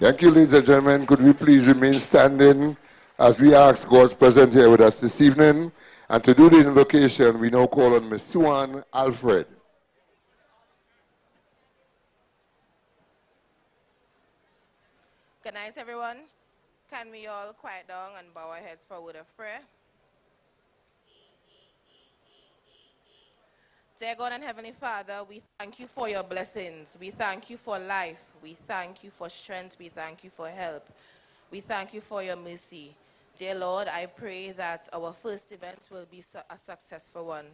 Thank you, ladies and gentlemen. Could we please remain standing as we ask God's present here with us this evening? And to do the invocation, we now call on Miss Suan Alfred. Good night, everyone. Can we all quiet down and bow our heads for a word of prayer? Dear God and Heavenly Father, we thank you for your blessings. We thank you for life. We thank you for strength. We thank you for help. We thank you for your mercy. Dear Lord, I pray that our first event will be a successful one.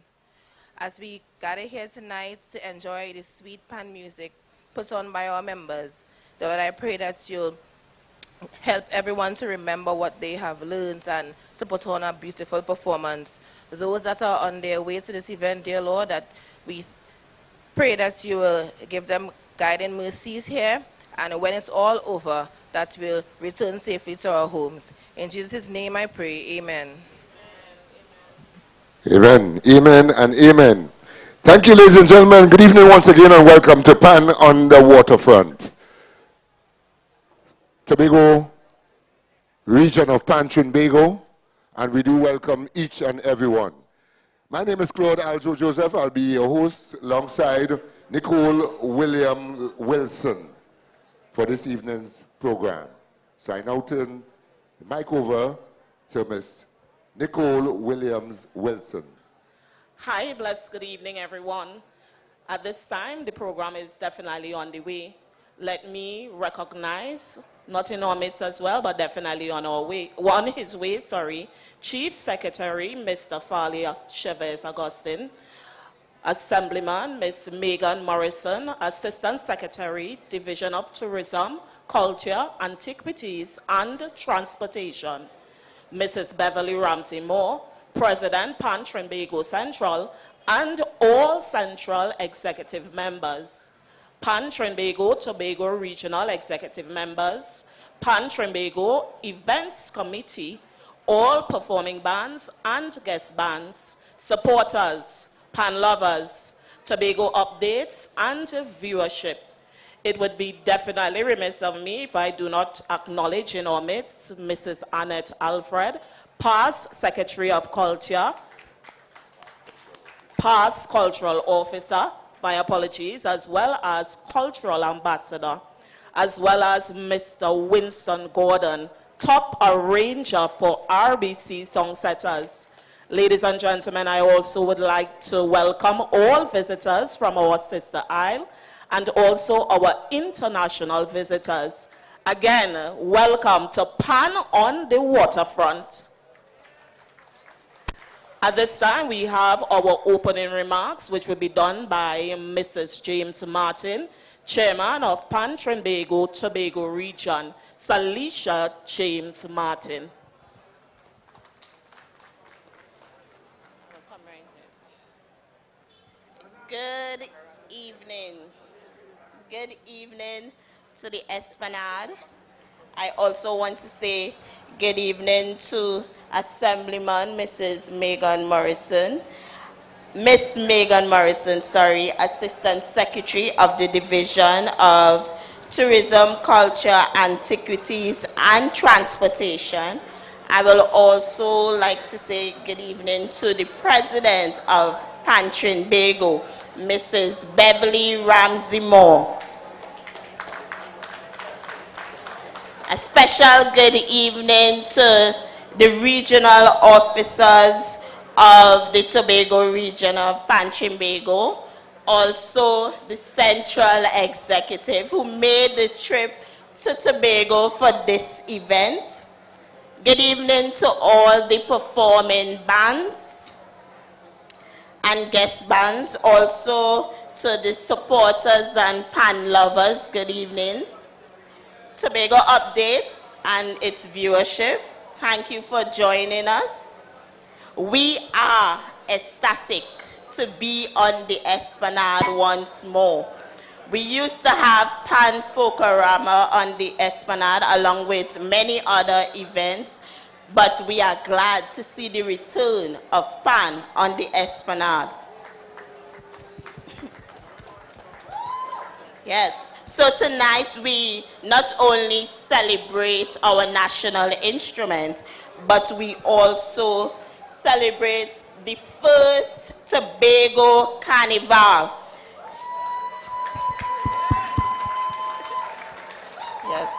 As we gather here tonight to enjoy the sweet pan music put on by our members, Lord, I pray that you'll help everyone to remember what they have learned and to put on a beautiful performance. Those that are on their way to this event, dear Lord, that we pray that you will give them guiding mercies here, and when it's all over, that we'll return safely to our homes. In Jesus' name I pray, amen. Amen, amen, and amen. Thank you, ladies and gentlemen. Good evening once again, and welcome to Pan on the Waterfront. Tobago region of TRINBAGO, and we do welcome each and everyone. My name is Claude Aljo Joseph. I'll be your host alongside Nicole William Wilson for this evening's program. So I now turn the mic over to Miss Nicole Williams Wilson. Hi, blessed good evening, everyone. At this time, the program is definitely on the way. Let me recognize, not in our midst as well, but definitely on his way, Chief Secretary, Mr. Falia Chavez Augustine, Assemblyman, Ms. Megan Morrison, Assistant Secretary, Division of Tourism, Culture, Antiquities, and Transportation, Mrs. Beverly Ramsey Moore, President, TRINBAGO Central, and all Central Executive Members. TRINBAGO Tobago Regional Executive Members, TRINBAGO Events Committee, all performing bands and guest bands, supporters, pan lovers, Tobago updates, and viewership. It would be definitely remiss of me if I do not acknowledge in our midst Mrs. Annette Alfred, past Secretary of Culture, past Cultural Officer, my apologies, as well as Cultural Ambassador, as well as Mr. Winston Gordon, top arranger for RBC Songsetters. Ladies and gentlemen, I also would like to welcome all visitors from our sister isle and also our international visitors. Again, welcome to Pan on the Waterfront. At this time, we have our opening remarks, which will be done by Mrs. James Martin, Chairman of TRINBAGO Tobago Region, Salisha James Martin. Good evening. Good evening to the Esplanade. I also want to say good evening to Assemblyman Mrs. Megan Morrison. Miss Megan Morrison, Assistant Secretary of the Division of Tourism, Culture, Antiquities, and Transportation. I will also like to say good evening to the President of TRINBAGO, Mrs. Beverly Ramsey Moore. A special good evening to the regional officers of the Tobago region of TRINBAGO, also the Central Executive who made the trip to Tobago for this event. Good evening to all the performing bands and guest bands, also to the supporters and pan lovers. Good evening. Tobago updates and its viewership. Thank you for joining us. We are ecstatic to be on the Esplanade once more. We used to have Pan Folkorama on the Esplanade along with many other events, but we are glad to see the return of Pan on the Esplanade. Yes. So tonight we not only celebrate our national instrument, but we also celebrate the first Tobago Carnival. Yes.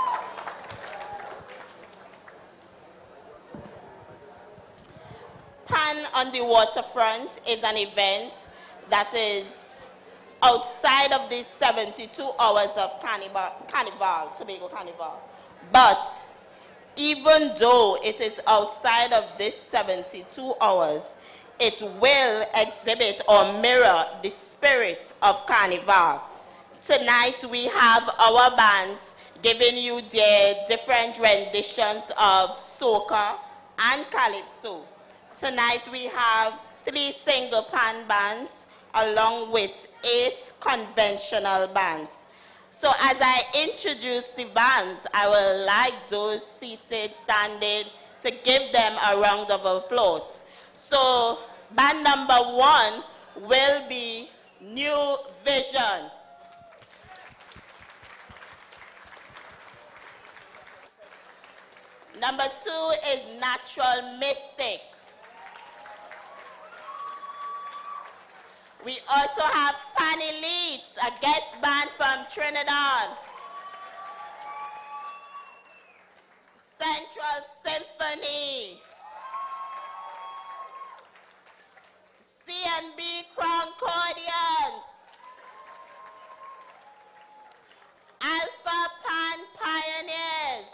Pan on the Waterfront is an event that is outside of the 72 hours of Tobago Carnival. But even though it is outside of this 72 hours, it will exhibit or mirror the spirit of Carnival. Tonight we have our bands giving you their different renditions of soca and calypso. Tonight we have 3 single pan bands along with 8 conventional bands. So as I introduce the bands, I would like those seated, standing, to give them a round of applause. So band number 1 will be New Vision. Number 2 is Natural Mystic. We also have Pan Elites, a guest band from Trinidad. Central Symphony. CNB Concordance. Alpha Pan Pioneers.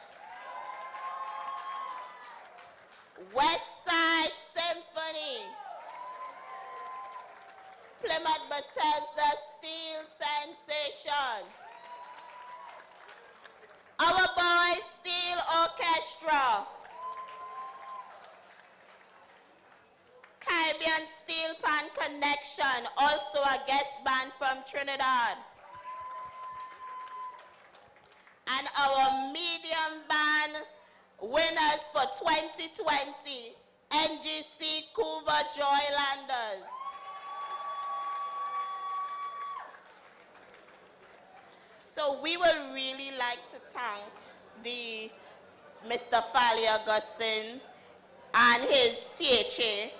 West Side Symphony. Plymouth Bethesda Steel Sensation. Our Boys Steel Orchestra. Caribbean Steel Pan Connection, also a guest band from Trinidad. And our medium band winners for 2020, NGC Kuva Joylanders. So we would really like to thank Mr. Fali Augustine and his THA,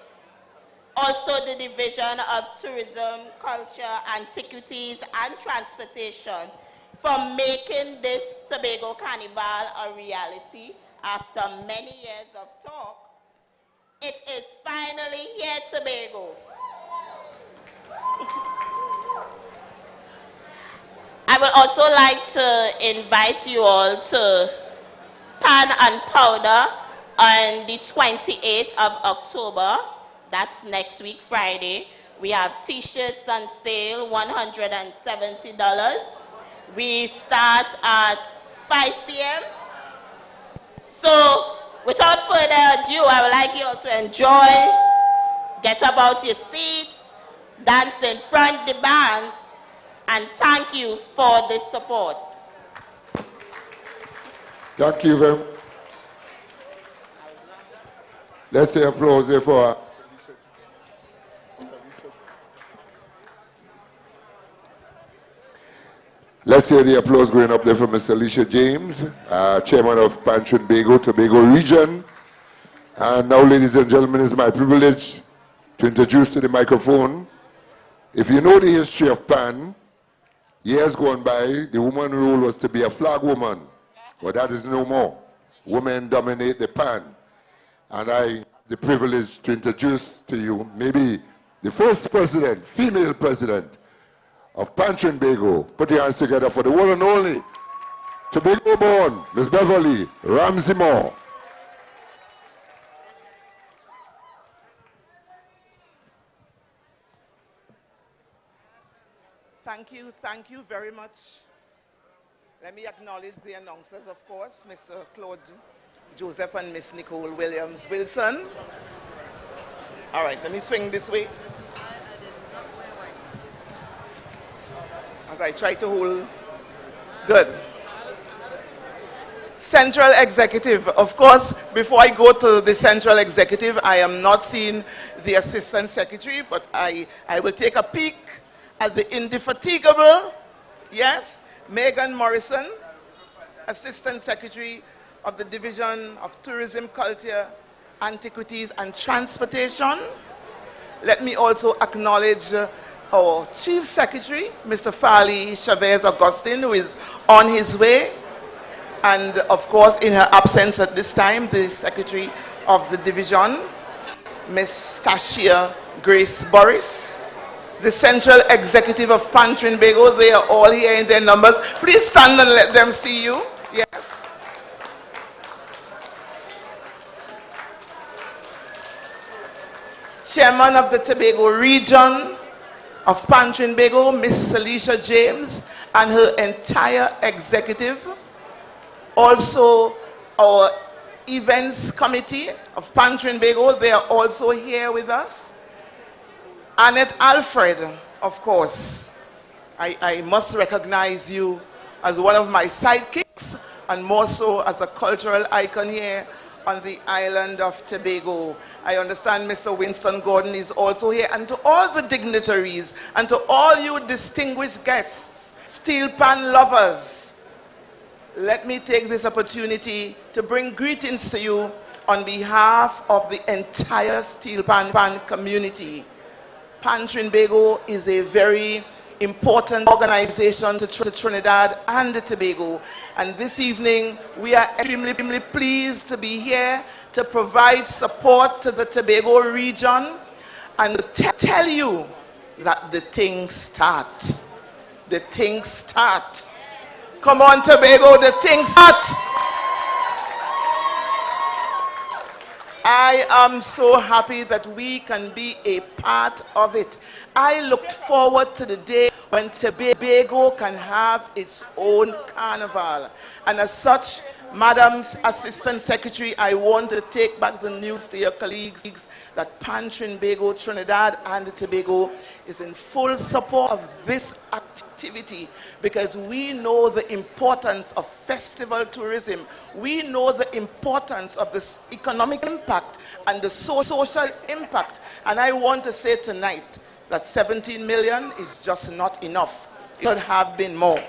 also the Division of Tourism, Culture, Antiquities, and Transportation, for making this Tobago Carnival a reality after many years of talk. It is finally here, Tobago. I would also like to invite you all to Pan and Powder on the 28th of October. That's next week, Friday. We have t-shirts on sale, $170. We start at 5 p.m. So without further ado, I would like you all to enjoy, get about your seats, dance in front of the bands, and thank you for the support. Thank you very much. Let's say applause there for Let's hear the applause going up there for Mr. Alicia James, Chairman of Pan TRINBAGO, Tobago Region. And now, ladies and gentlemen, it's my privilege to introduce to the microphone. If you know the history of Pan, years gone by, the woman role was to be a flag woman, but that is no more. Women dominate the Pan. And I have the privilege to introduce to you maybe the first president, female president, of Pan TRINBAGO. Put your hands together for the one and only Tobago born, Miss Beverly Ramsey Moore. Thank you very much. Let me acknowledge the announcers, of course, Mr. Claude Joseph and Miss Nicole Williams Wilson. All right, let me swing this way. As I try to hold, good. Central Executive, of course, before I go to the Central Executive, I am not seeing the Assistant Secretary, but I will take a peek at the indefatigable, yes, Megan Morrison, Assistant Secretary of the Division of Tourism, Culture, Antiquities and Transportation. Let me also acknowledge our Chief Secretary, Mr. Fali Chavez Augustine, who is on his way. And of course, in her absence at this time, the Secretary of the Division, Ms. Tashia Grace Boris. The Central Executive of TRINBAGO, they are all here in their numbers. Please stand and let them see you. Yes. Chairman of the Tobago region of TRINBAGO, Ms. Alicia James, and her entire executive. Also, our events committee of TRINBAGO, they are also here with us. Annette Alfred, of course. I must recognize you as one of my sidekicks, and more so as a cultural icon here on the island of Tobago. I understand Mr. Winston Gordon is also here, and to all the dignitaries, and to all you distinguished guests, steel pan lovers, let me take this opportunity to bring greetings to you on behalf of the entire steel pan community. TRINBAGO is a very important organization to Trinidad and Tobago. And this evening, we are extremely pleased to be here to provide support to the Tobago region and to tell you that the things start. The things start. Come on, Tobago, the things start. I am so happy that we can be a part of it. I looked forward to the day when Tobago can have its own carnival. And as such, Madam's Assistant Secretary, I want to take back the news to your colleagues that TRINBAGO, Trinidad and Tobago is in full support of this activity, because we know the importance of festival tourism. We know the importance of this economic impact and the social impact. And I want to say tonight that 17 million is just not enough. It should have been more.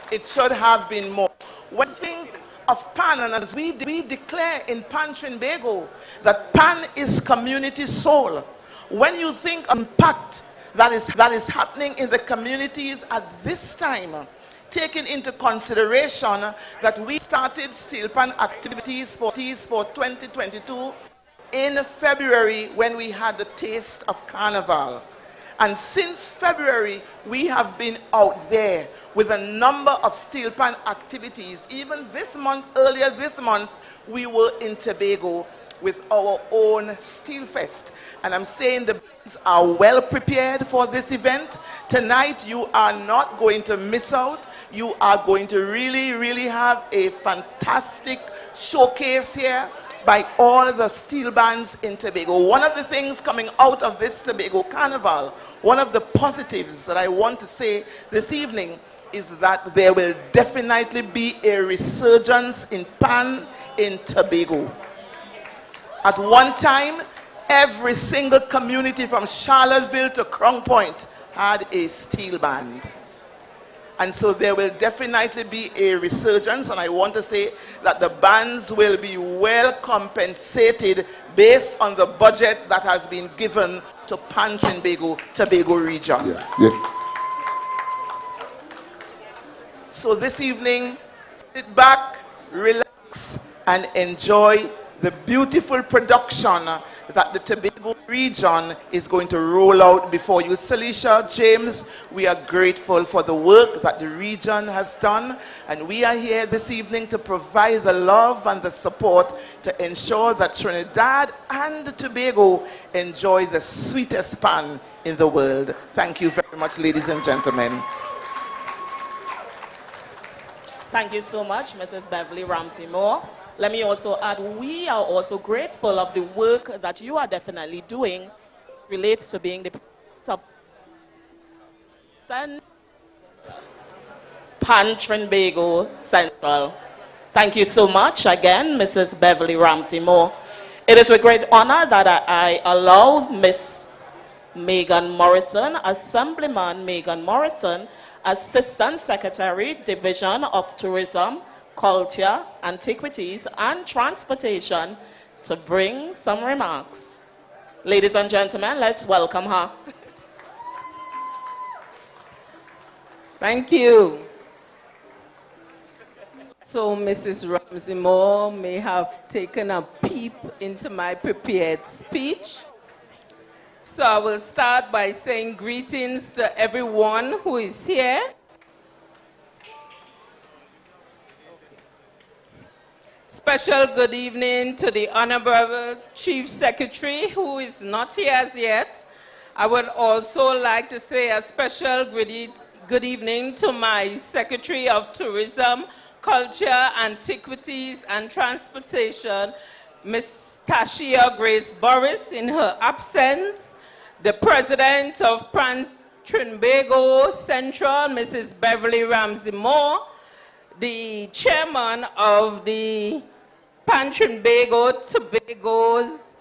It should have been more. When we think of PAN, and as we declare in TRINBAGO that PAN is community soul, when you think of impact that is happening in the communities at this time, taking into consideration that we started steel pan activities for 2022 in February when we had the taste of Carnival. And since February, we have been out there with a number of steel pan activities. Even this month, earlier this month, we were in Tobago with our own Steel Fest. And I'm saying the bands are well prepared for this event. Tonight, you are not going to miss out. You are going to really have a fantastic showcase here by all the steel bands in Tobago. One of the things coming out of this Tobago Carnival, one of the positives that I want to say this evening is that there will definitely be a resurgence in pan in Tobago. At one time, every single community from Charlottesville to Crown Point had a steel band. And so there will definitely be a resurgence, and I want to say that the bands will be well compensated based on the budget that has been given to TRINBAGO, Tobago region. Yeah. So this evening, sit back, relax, and enjoy the beautiful production that the Tobago region is going to roll out before you. Salisha, James, we are grateful for the work that the region has done, and we are here this evening to provide the love and the support to ensure that Trinidad and Tobago enjoy the sweetest pan in the world. Thank you very much, ladies and gentlemen. Thank you so much, Mrs. Beverly Ramsey Moore. Let me also add, we are also grateful of the work that you are definitely doing relates to being the of TRINBAGO Central. Thank you so much again, Mrs. Beverly Ramsey Moore. It is with great honor that I allow Ms. Megan Morrison, Assemblyman Megan Morrison, Assistant Secretary, Division of Tourism, Culture, Antiquities, and Transportation, to bring some remarks. Ladies and gentlemen, let's welcome her. Thank you. So Mrs. Ramsey Moore may have taken a peep into my prepared speech. So I will start by saying greetings to everyone who is here. Special good evening to the Honorable Chief Secretary, who is not here as yet. I would also like to say a special good evening to my Secretary of Tourism, Culture, Antiquities, and Transportation, Ms. Tashia Grace Boris, in her absence, the President of TRINBAGO Central, Mrs. Beverly Ramsey Moore, the Chairman of the TRINBAGO Tobago's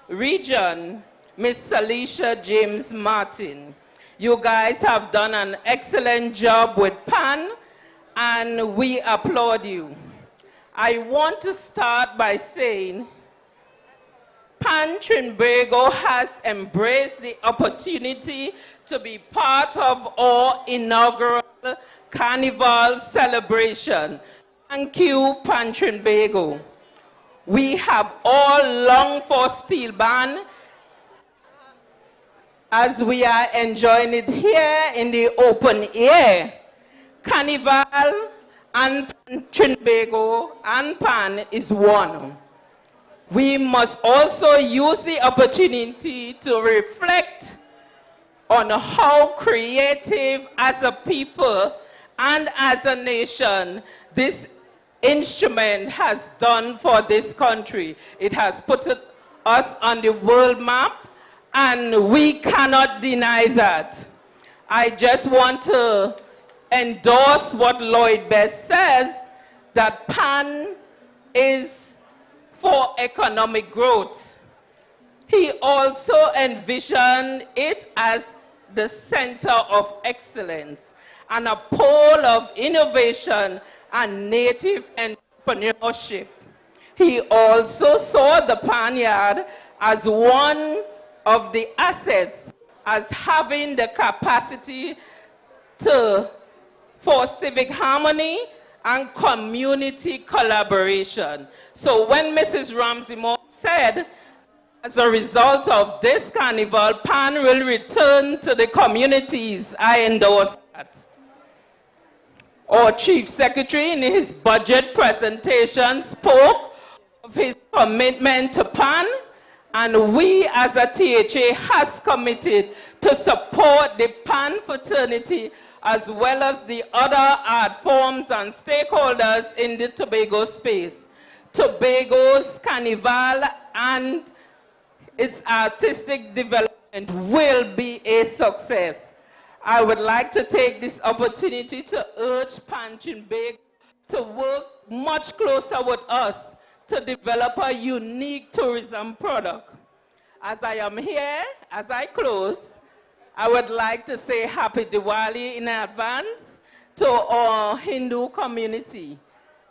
region, Ms. Salisha James Martin. You guys have done an excellent job with PAN, and we applaud you. I want to start by saying TRINBAGO has embraced the opportunity to be part of our inaugural Carnival celebration. Thank you, TRINBAGO. We have all longed for steel band as we are enjoying it here in the open air. Carnival and TRINBAGO and PAN is one. We must also use the opportunity to reflect on how creative as a people and as a nation this instrument has done for this country. It has put us on the world map, and we cannot deny that. I just want to endorse what Lloyd Best says, that PAN is for economic growth. He also envisioned it as the center of excellence and a pole of innovation and native entrepreneurship. He also saw the PAN Yard as one of the assets, as having the capacity for civic harmony and community collaboration. So when Mrs. Ramsey Moore said, as a result of this carnival, PAN will return to the communities, I endorse that. Our Chief Secretary in his budget presentation spoke of his commitment to PAN, and we as a THA has committed to support the PAN fraternity as well as the other art forms and stakeholders in the Tobago space. Tobago's carnival and its artistic development will be a success. I would like to take this opportunity to urge TRINBAGO to work much closer with us to develop a unique tourism product. As I am here, as I close, I would like to say Happy Diwali in advance to our Hindu community.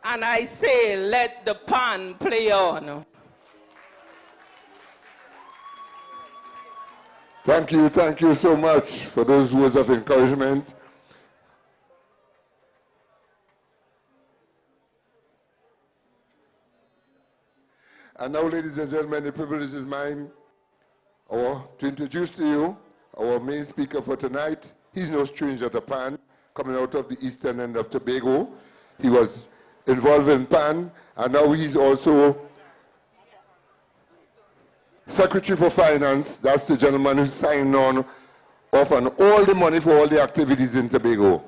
And I say, let the PAN play on. Thank you so much for those words of encouragement. And now, ladies and gentlemen, the privilege is mine to introduce to you our main speaker for tonight. He's no stranger to PAN, coming out of the eastern end of Tobago. He was involved in PAN, and now he's also Secretary for Finance. That's the gentleman who signed on off on all the money for all the activities in Tobago.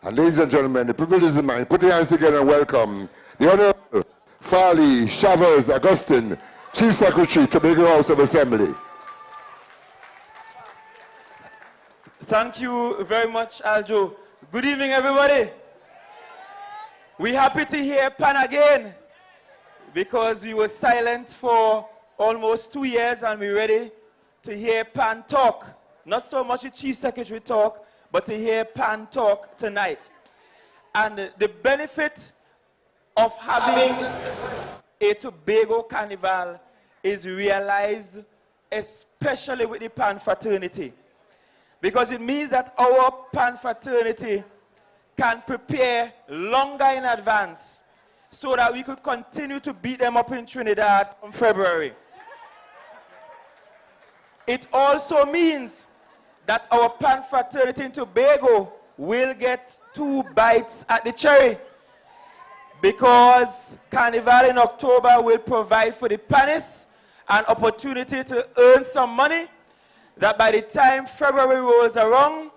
And ladies and gentlemen, the privilege is mine. Put your hands together and welcome the Honorable Farley Chavez Augustine, Chief Secretary, Tobago House of Assembly. Thank you very much, Aljo. Good evening, everybody. We're happy to hear PAN again because we were silent for almost 2 years and we're ready to hear PAN talk. not so much the Chief Secretary talk, but to hear Pan talk tonight. And the benefit of having a Tobago Carnival is realized especially with the Pan fraternity. Because it means that our Pan fraternity can prepare longer in advance so that we could continue to beat them up in Trinidad in February. It also means that our Pan fraternity in Tobago will get 2 bites at the cherry, because Carnival in October will provide for the Panists an opportunity to earn some money that by the time February rolls around,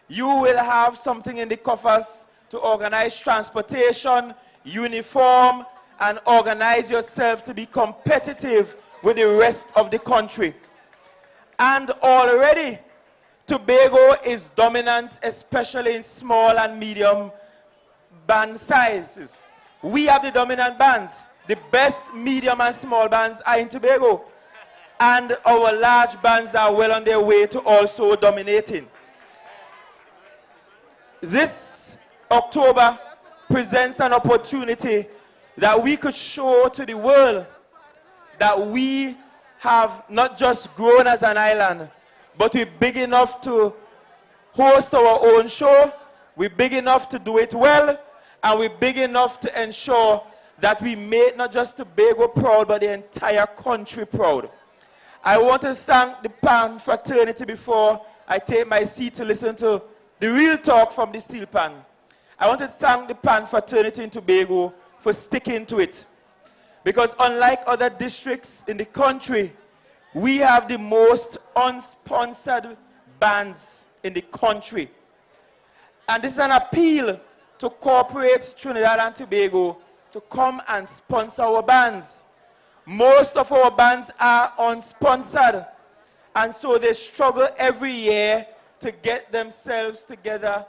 you will have something in the coffers to organize transportation, uniform, and organize yourself to be competitive with the rest of the country. And already, Tobago is dominant, especially in small and medium band sizes. We have the dominant bands. The best medium and small bands are in Tobago. And our large bands are well on their way to also dominating. This October presents an opportunity that we could show to the world that we have not just grown as an island, but we're big enough to host our own show, we're big enough to do it well, and we're big enough to ensure that we made not just Tobago proud, but the entire country proud. I want to thank the Pan fraternity before I take my seat to listen to the real talk from the steel pan. I want to thank the Pan fraternity in Tobago for sticking to it. Because unlike other districts in the country, we have the most unsponsored bands in the country. And this is an appeal to corporate Trinidad and Tobago to come and sponsor our bands. Most of our bands are unsponsored, and so they struggle every year to get themselves together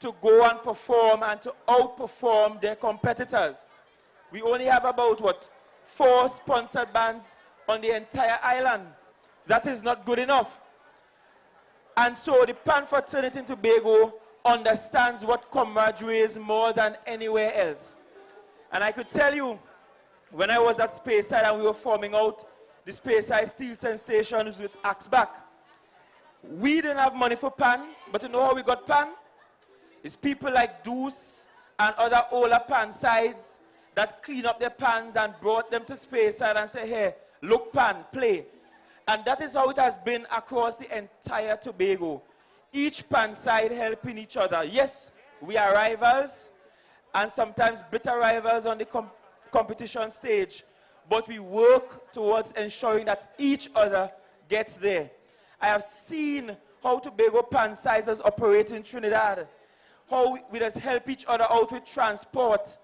to go and perform and to outperform their competitors. We only have about, 4 sponsored bands on the entire island. That is not good enough. And so the Pan fraternity in Tobago understands what camaraderie is more than anywhere else. And I could tell you, when I was at Speyside and we were forming out the Speyside Steel Sensations with Axe Back, we didn't have money for Pan, but you know how we got Pan? It's people like Deuce and other older Pan sides that clean up their pans and brought them to Speyside and say, hey, look Pan, play. And that is how it has been across the entire Tobago. Each Pan side helping each other. Yes, we are rivals, and sometimes bitter rivals on the competition stage, but we work towards ensuring that each other gets there. I have seen how Tobago Pan sizes operate in Trinidad, how we just help each other out with transport.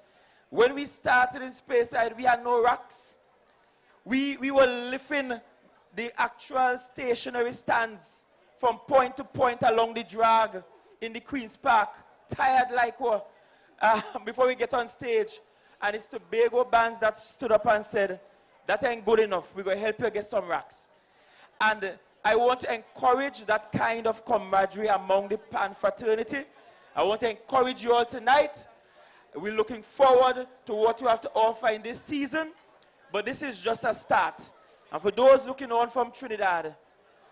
When we started in Speyside, we had no racks. We were lifting the actual stationary stands from point to point along the drag in the Queen's Park, tired like what, before we get on stage. And it's Tobago bands that stood up and said, that ain't good enough, we're going to help you get some racks. And I want to encourage that kind of camaraderie among the Pan fraternity. I want to encourage you all tonight. We're looking forward to what you have to offer in this season, but this is just a start. And for those looking on from Trinidad,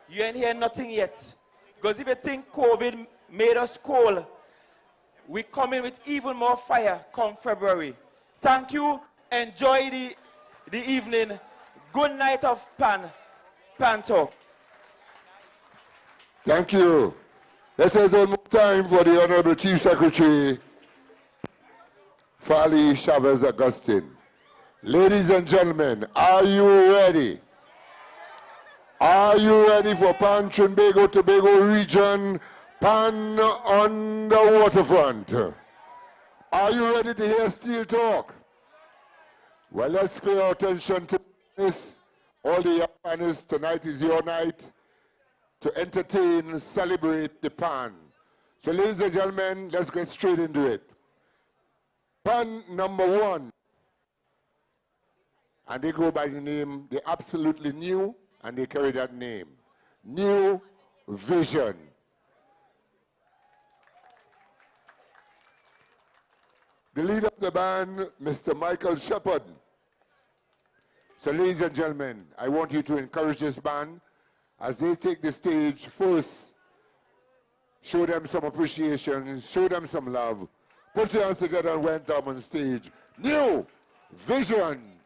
you ain't hear nothing yet. Because if you think COVID made us cold, we come in with even more fire come February. Thank you. Enjoy the evening. Good night of Pan Talk. Thank you. Let's have one more time for the Honorable Chief Secretary, Fali Chavez Augustine. Ladies and gentlemen, are you ready? Are you ready for Pan TRINBAGO Tobago region, Pan on the waterfront? Are you ready to hear steel talk? Well, let's pay our attention to this. All the young panelists, tonight is your night to entertain, celebrate the Pan. So ladies and gentlemen, let's get straight into it. Pan number 1. And they go by the name, they're absolutely new, and they carry that name. New vision. The leader of the band, Mr. Michael Shepard. So ladies and gentlemen, I want you to encourage this band as they take the stage. First, show them some appreciation, show them some love. Put your hands together and went up on stage. New vision.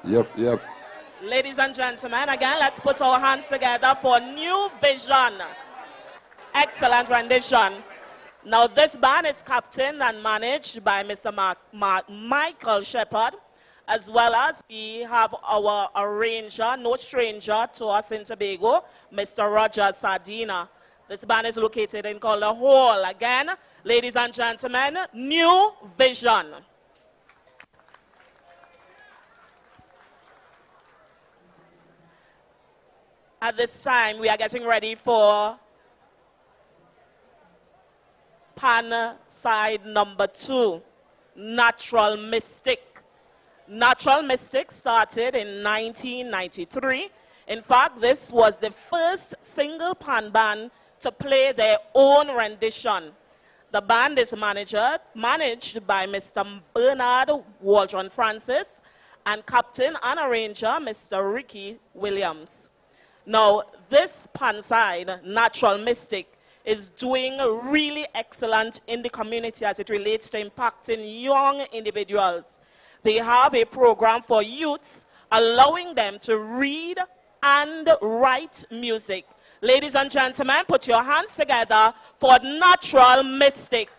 Yep. Ladies and gentlemen, again, let's put our hands together for New Vision. Excellent rendition. Now, this band is captained and managed by Mr. Michael Shepard, as well as we have our arranger, no stranger to us in Tobago, Mr. Roger Sardina. This band is located in Calder Hall. Again, ladies and gentlemen, New Vision. At this time, we are getting ready for pan side number 2, Natural Mystic. Natural Mystic started in 1993. In fact, this was the first single pan band to play their own rendition. The band is managed by Mr. Bernard Waldron Francis and captain and arranger Mr. Ricky Williams. Now, this pan side, Natural Mystic, is doing really excellent in the community as it relates to impacting young individuals. They have a program for youths allowing them to read and write music. Ladies and gentlemen, put your hands together for Natural Mystic.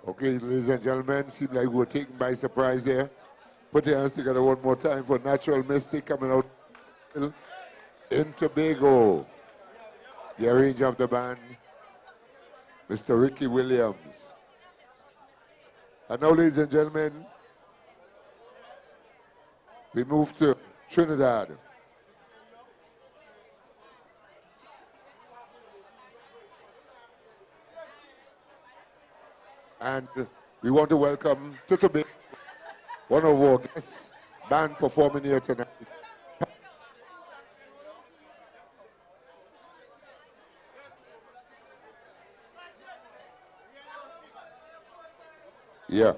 Okay, ladies and gentlemen, seems like we're taken by surprise here. Put your hands together one more time for Natural Mystic coming out in Tobago. The arranger of the band, Mr. Ricky Williams. And now, ladies and gentlemen, we move to Trinidad. And we want to welcome to Tobago one of our guest band performing here tonight. Yeah.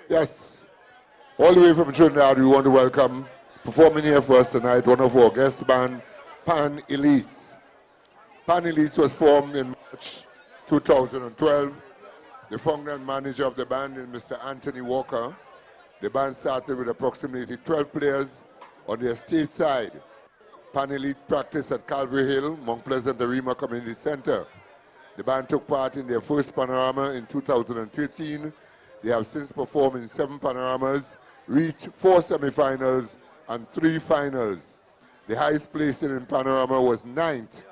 Yes. All the way from Trinidad, we want to welcome, performing here for us tonight, one of our guest band, Pan Elites. Pan Elites was formed in March 2012. The founder and manager of the band is Mr. Anthony Walker. The band started with approximately 12 players on the estate side. Pan Elite practiced at Calvary Hill, Mount Pleasant Arima Community Center. The band took part in their first panorama in 2013. They have since performed in 7 panoramas, reached 4 semifinals and 3 finals. The highest placing in panorama was 9th.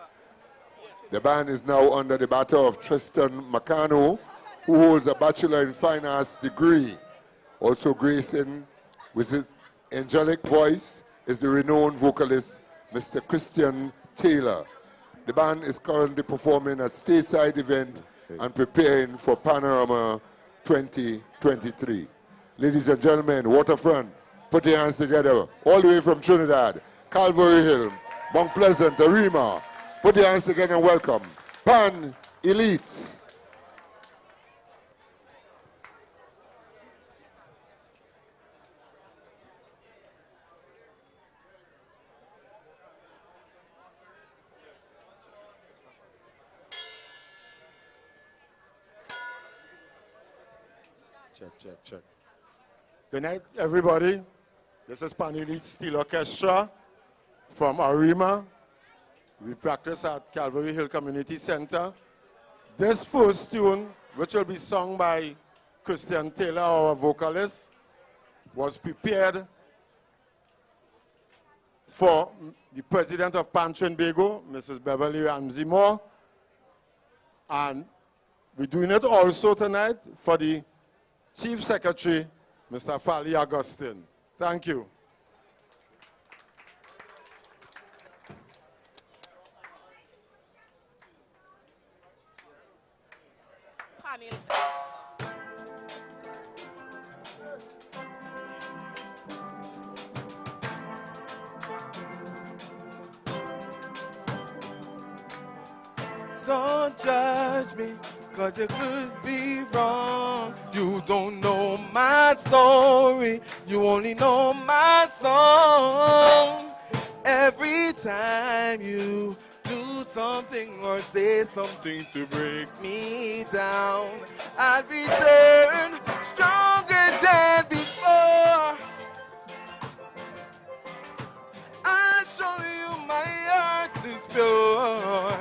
The band is now under the battle of Tristan Macano, who holds a Bachelor in Fine Arts degree. Also gracing with his angelic voice is the renowned vocalist, Mr. Christian Taylor. The band is currently performing at stateside event and preparing for Panorama 2023. Ladies and gentlemen, Waterfront, put your hands together. All the way from Trinidad, Calvary Hill, Mount Pleasant, Arima. Put your hands together and welcome Pan Elites. Check. Good night, everybody. This is Pan Elite Steel Orchestra from Arima. We practice at Calvary Hill Community Center. This first tune, which will be sung by Christian Taylor, our vocalist, was prepared for the president of Pan TRINBAGO, Mrs. Beverly Ramsey Moore. And we're doing it also tonight for the Chief Secretary, Mr. Fali Augustine. Thank you. Don't judge me, 'cause you could be wrong. You don't know my story, you only know my song. Every time you do something or say something to break me down, I'll return stronger than before. I'll show you my heart is pure.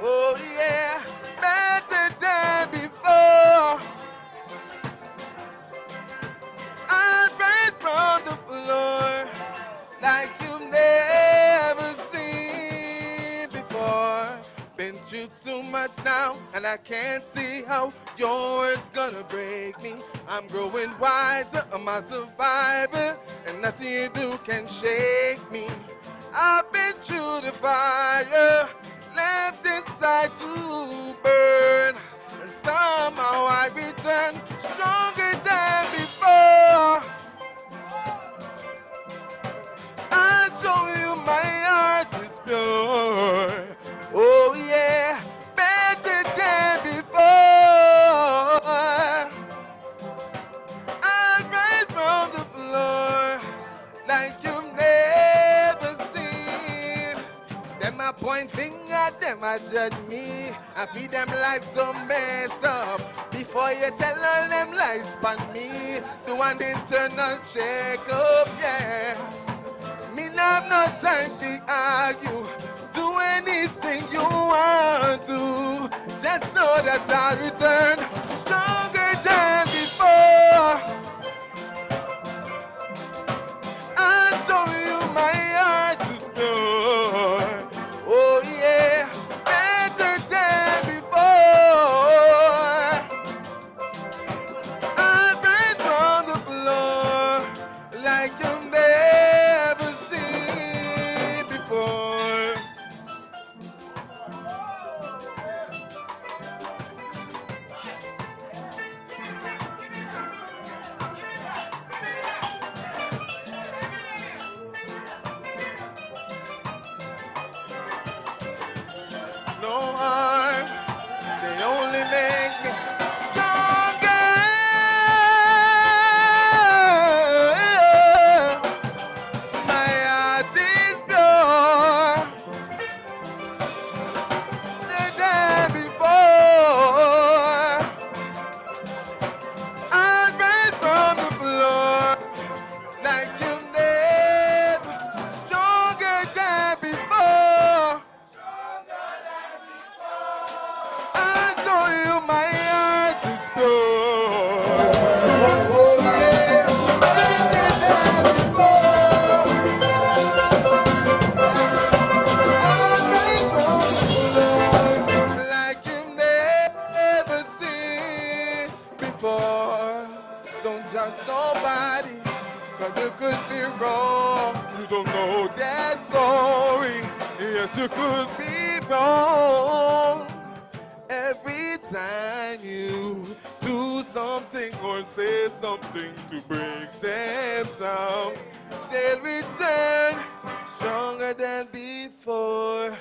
Oh yeah, better than before. I'll rise from the floor like you've never seen before. Been through too much now, and I can't see how your words gonna break me. I'm growing wiser, I'm a survivor, and nothing you do can shake me. I've been through the fire, left inside to burn, and somehow I return stronger than before. I'll show you my heart is pure. Oh yeah, better than before. I'll rise from the floor like you've never seen. Them a point finger, them a judge me. I feed them life so messed up. Before you tell all them lies upon me, do an internal check-up, yeah. Me not have no time to argue. Do anything you want to. Just know that I'll return their story. Yes, you could be wrong. Every time you do something or say something to break them down, they'll return stronger than before.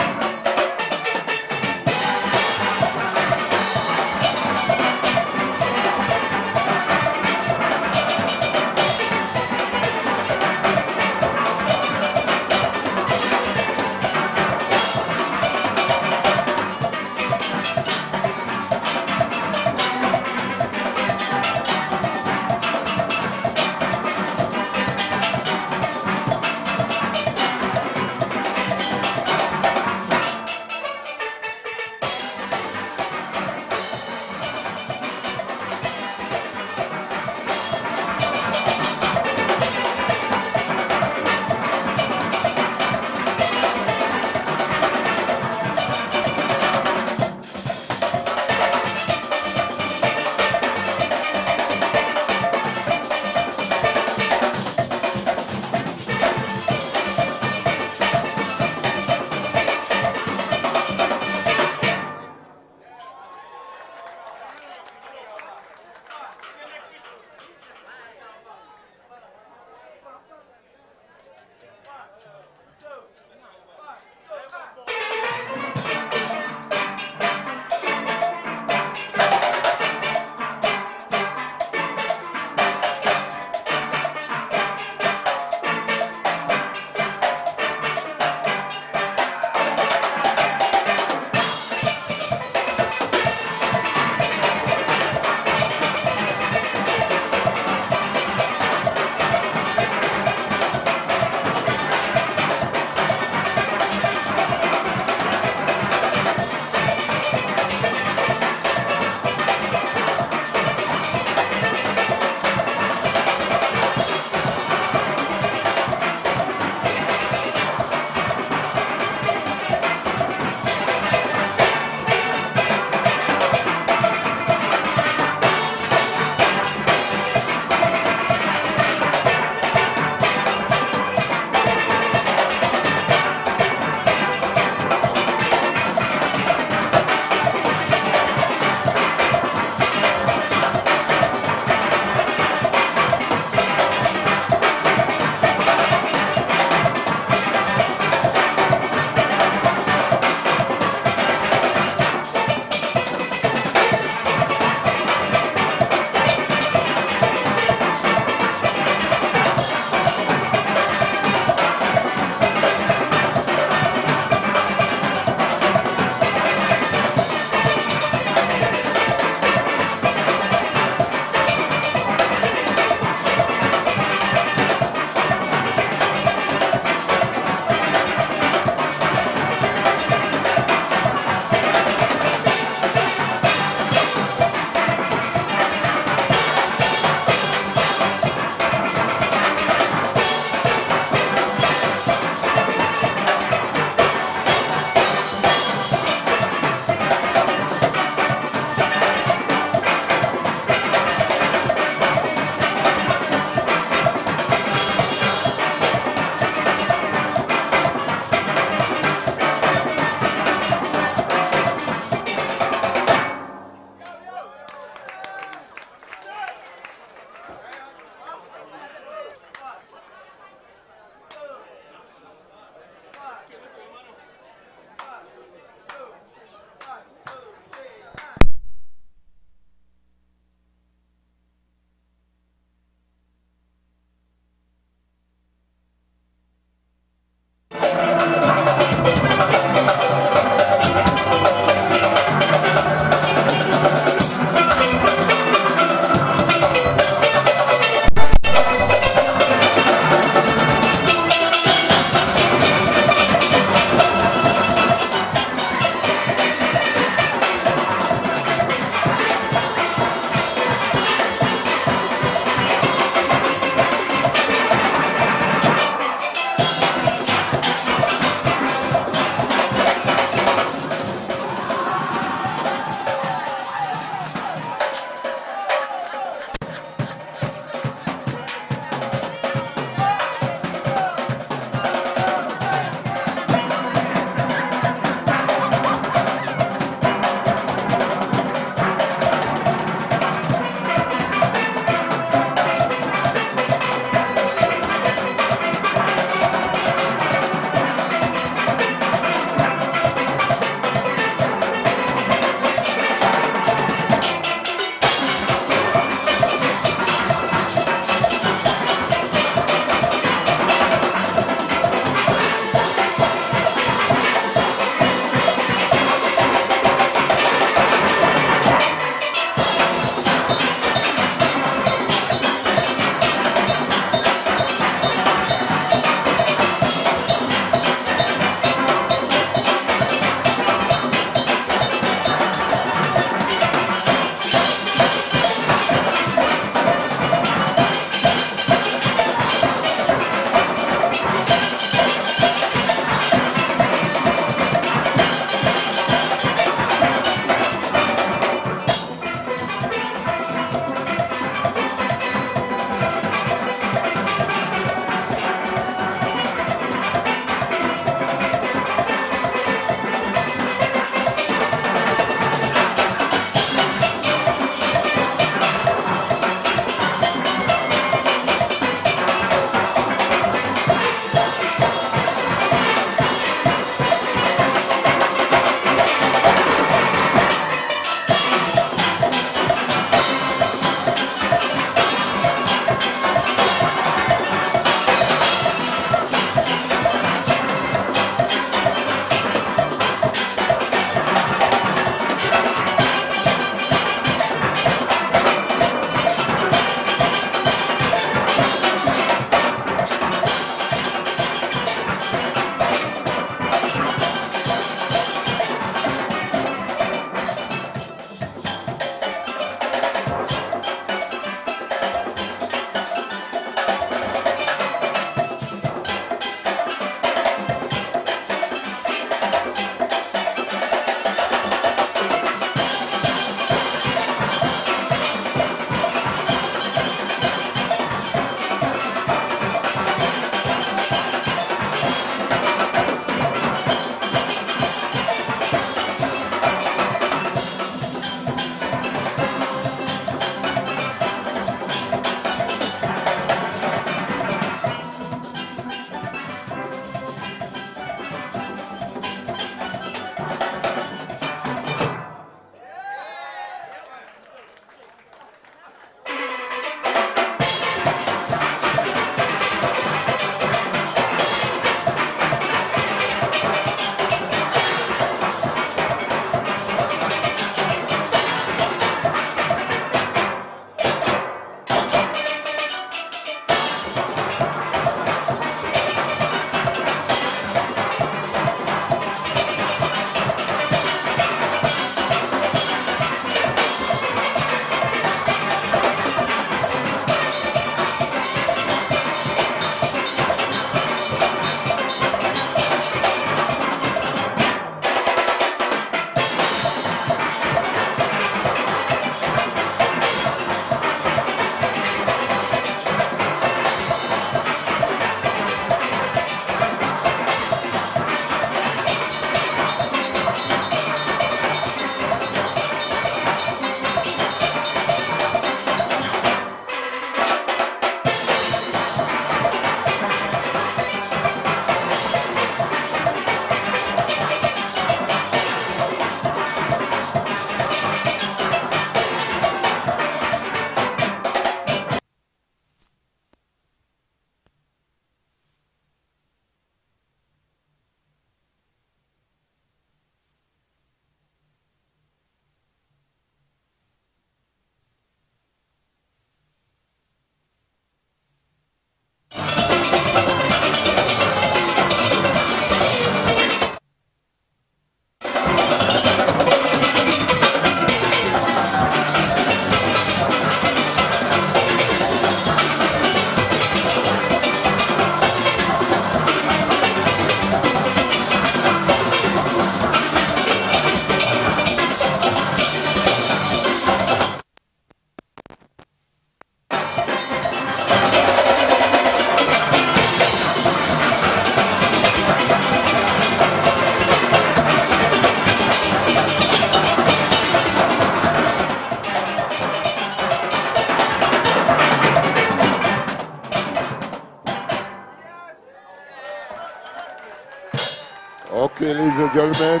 Okay, ladies and gentlemen,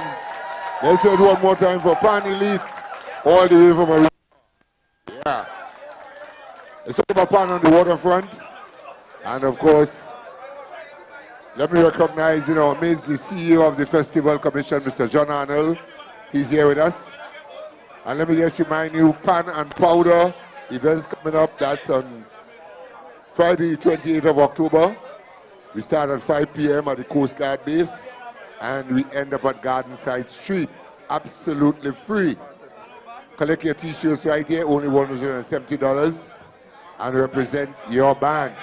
let's do it one more time for Pan Elite, all the way from Arima. Yeah. It's all about Pan on the waterfront. And of course, let me recognize, Miss the CEO of the Festival Commission, Mr. John Arnold. He's here with us. And let me just remind you, Pan and Powder events coming up. That's on Friday, 28th of October. We start at 5 p.m. at the Coast Guard base, and we end up at Garden Side Street. Absolutely free. Collect your t-shirts right here, only $170, and represent your band.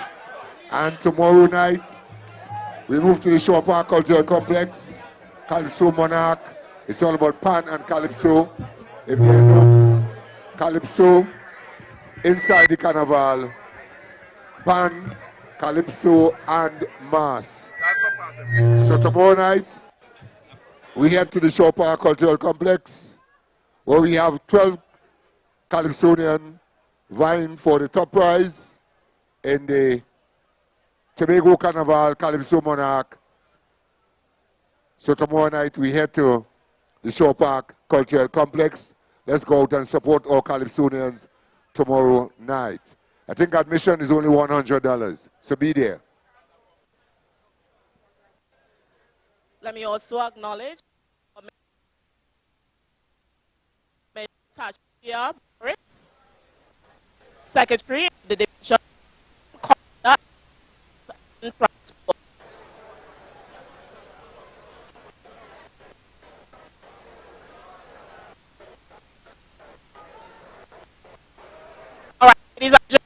And tomorrow night, we move to the Shore Park Cultural Complex, Calypso Monarch. It's all about Pan and Calypso. If there's no Calypso inside the carnival, Pan, Calypso, and Mass. So tomorrow night, we head to the Shore Park Cultural Complex, where we have 12 Calypsonians vying for the top prize in the Tobago Carnival Calypso Monarch. So tomorrow night, we head to the Shore Park Cultural Complex. Let's go out and support our Calypsonians tomorrow night. I think admission is only $100, so be there. Let me also acknowledge Ms. Tashia Boris, Secretary of the Division of Conduct and Transport. All right, ladies and gentlemen.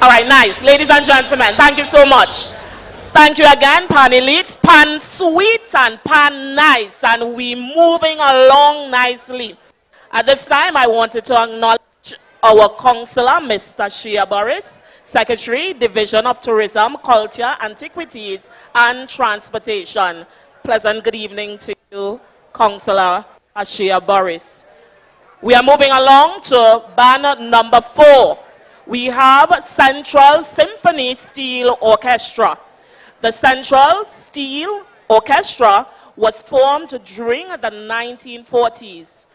All right, nice. Ladies and gentlemen, thank you so much. Thank you again, Pan Elite, Pan Sweet and Pan Nice, and we moving along nicely. At this time, I wanted to acknowledge our councillor, Mr. Shia Boris, Secretary, Division of Tourism, Culture, Antiquities, and Transportation. Pleasant good evening to you, Councillor Shia Boris. We are moving along to band number 4. We have Central Symphony Steel Orchestra. The Central Steel Orchestra was formed during the 1940s.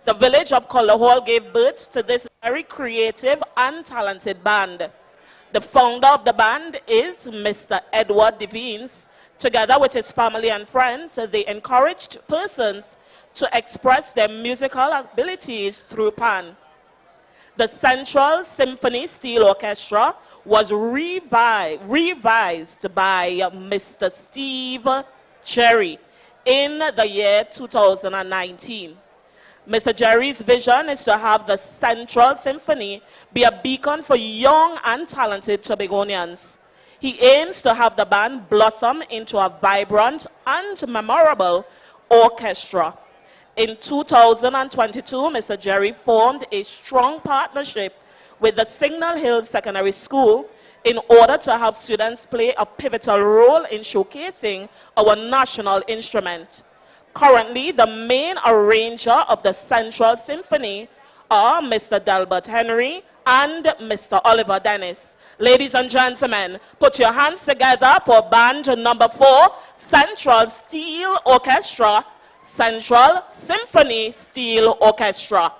The village of Color Hall gave birth to this very creative and talented band. The founder of the band is Mr. Edward Devines. Together with his family and friends, they encouraged persons to express their musical abilities through pan. The Central Symphony Steel Orchestra was revised by Mr. Steve Cherry in the year 2019. Mr. Jerry's vision is to have the Central Symphony be a beacon for young and talented Tobagonians. He aims to have the band blossom into a vibrant and memorable orchestra. In 2022, Mr. Jerry formed a strong partnership with the Signal Hill Secondary School in order to have students play a pivotal role in showcasing our national instrument. Currently, the main arranger of the Central Symphony are Mr. Delbert Henry and Mr. Oliver Dennis. Ladies and gentlemen, put your hands together for band number 4, Central Steel Orchestra, Central Symphony Steel Orchestra.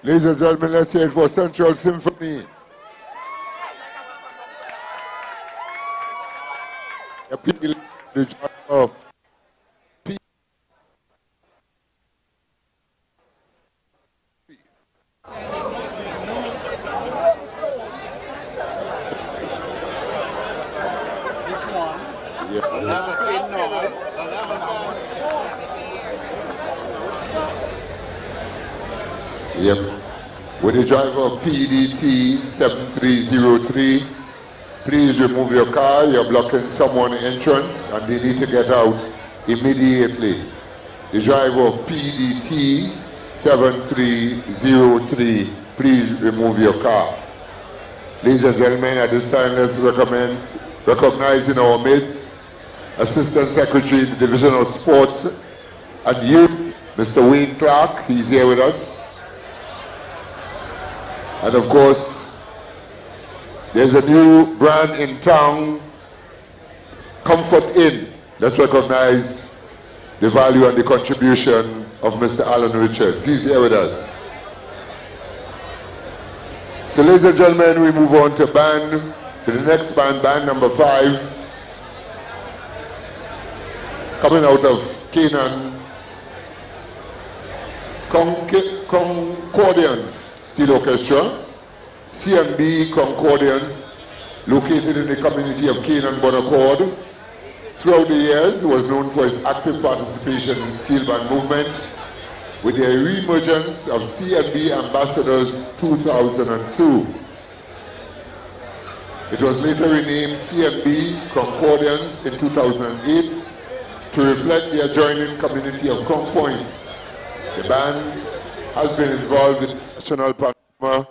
Ladies and gentlemen, let's hear it for Central Symphony. The people, the joy of peace. Yep. With the driver of PDT 7303, please remove your car. You're blocking someone's entrance and they need to get out immediately. The driver of PDT 7303, please remove your car. Ladies and gentlemen, at this time, let's recognize in our midst Assistant Secretary, the Division of Sports and Youth, Mr. Wayne Clark. He's here with us. And of course, there's a new brand in town, Comfort Inn. Let's recognize the value and the contribution of Mr. Alan Richards. He's here with us. So ladies and gentlemen, we move on to the next band, band number 5. Coming out of Canaan, Concordance Steel Orchestra, CNB Concordance, located in the community of Canaan, Bonaccord. Throughout the years, he was known for his active participation in the steel band movement, with the re-emergence of CNB Ambassadors 2002. It was later renamed CNB Concordance in 2008 to reflect the adjoining community of Kong Point. The band has been involved in national panorama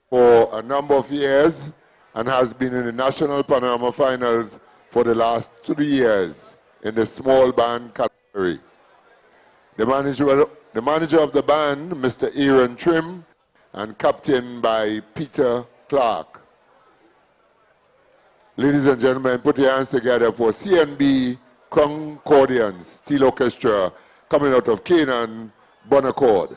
for a number of years and has been in the national panorama finals for the last 3 years in the small band category. The manager of the band, Mr. Aaron Trim, and captained by Peter Clark. Ladies and gentlemen, put your hands together for CNB Concordance Steel Orchestra, coming out of Canaan, Bonaccord.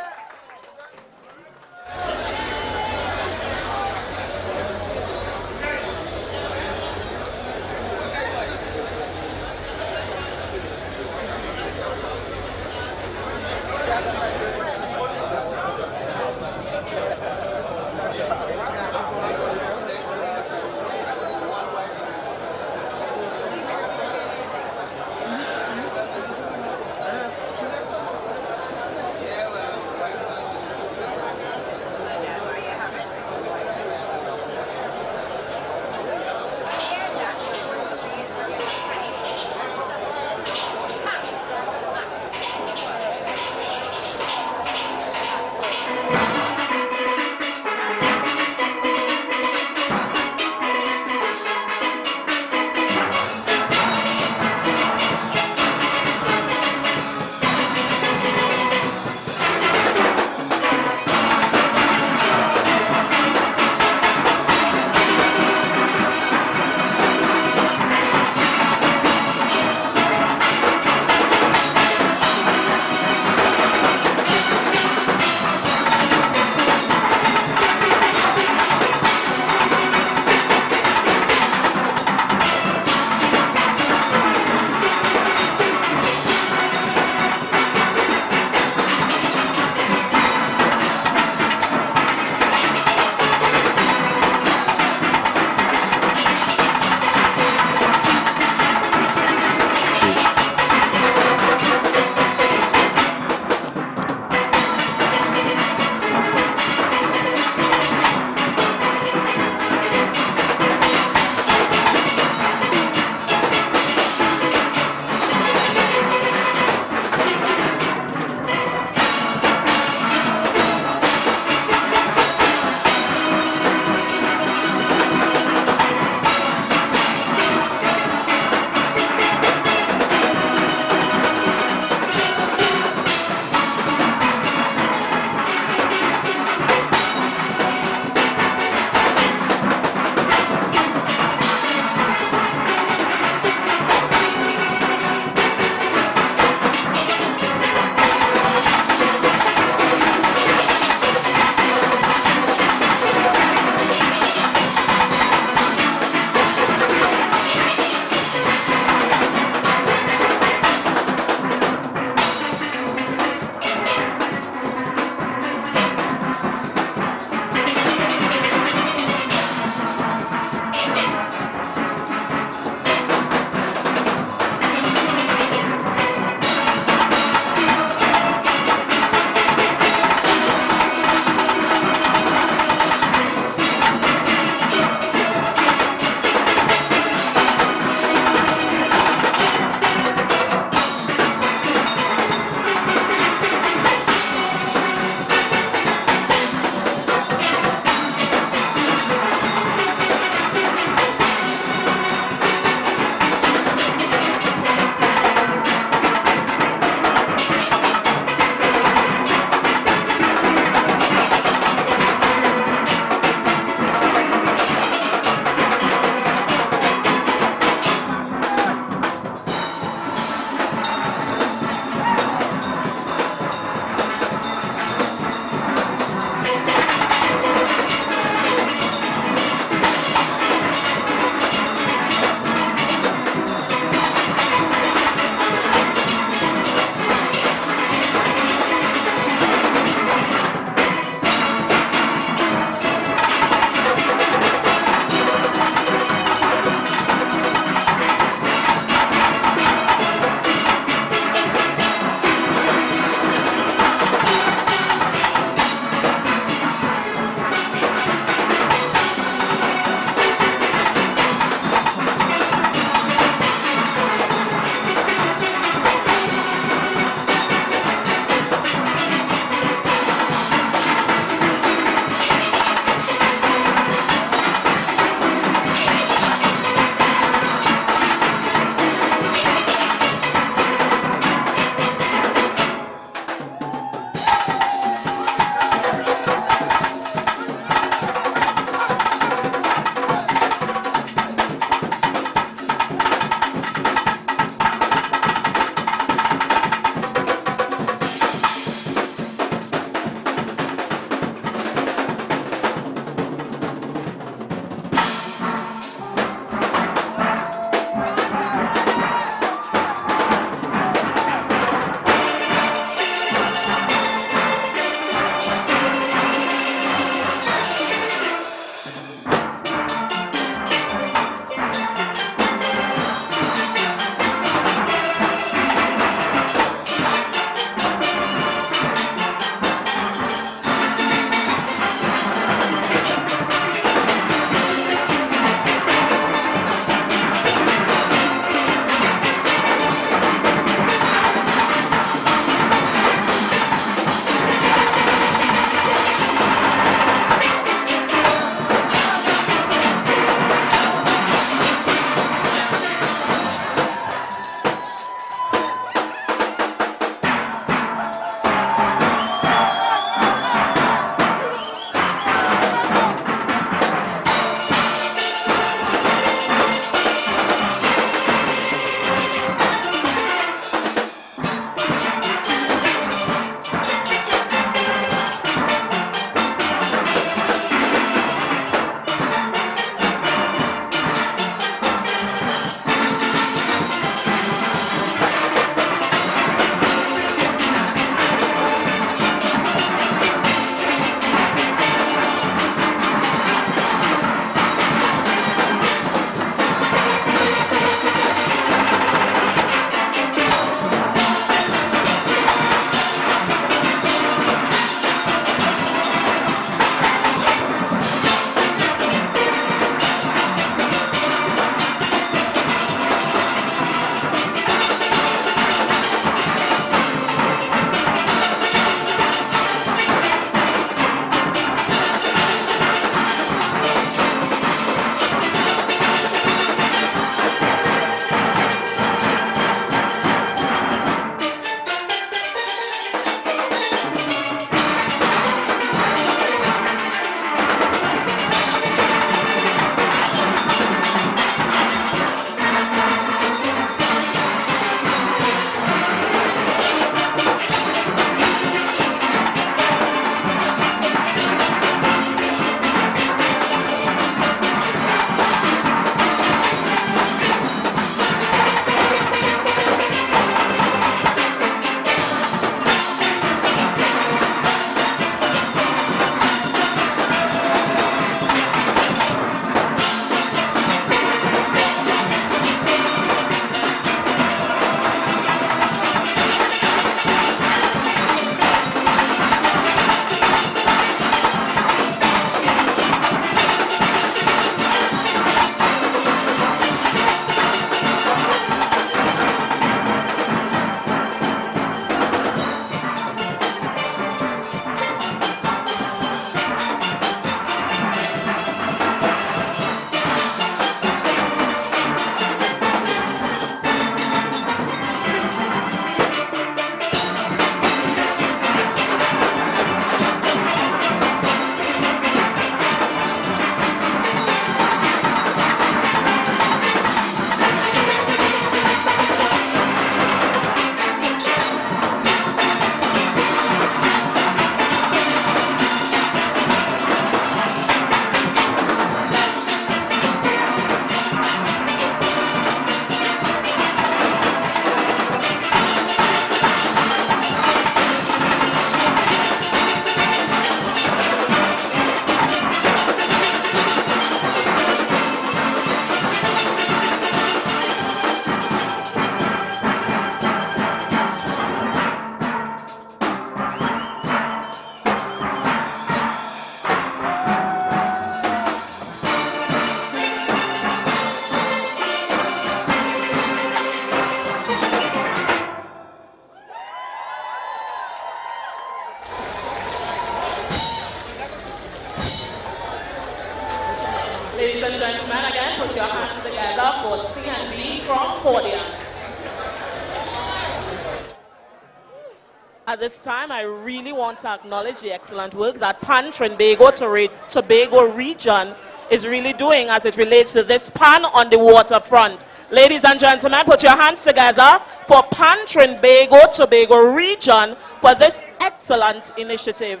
At this time, I really want to acknowledge the excellent work that TRINBAGO Tobago region is really doing as it relates to this Pan on the Waterfront. Ladies and gentlemen, put your hands together for TRINBAGO Tobago region for this excellent initiative.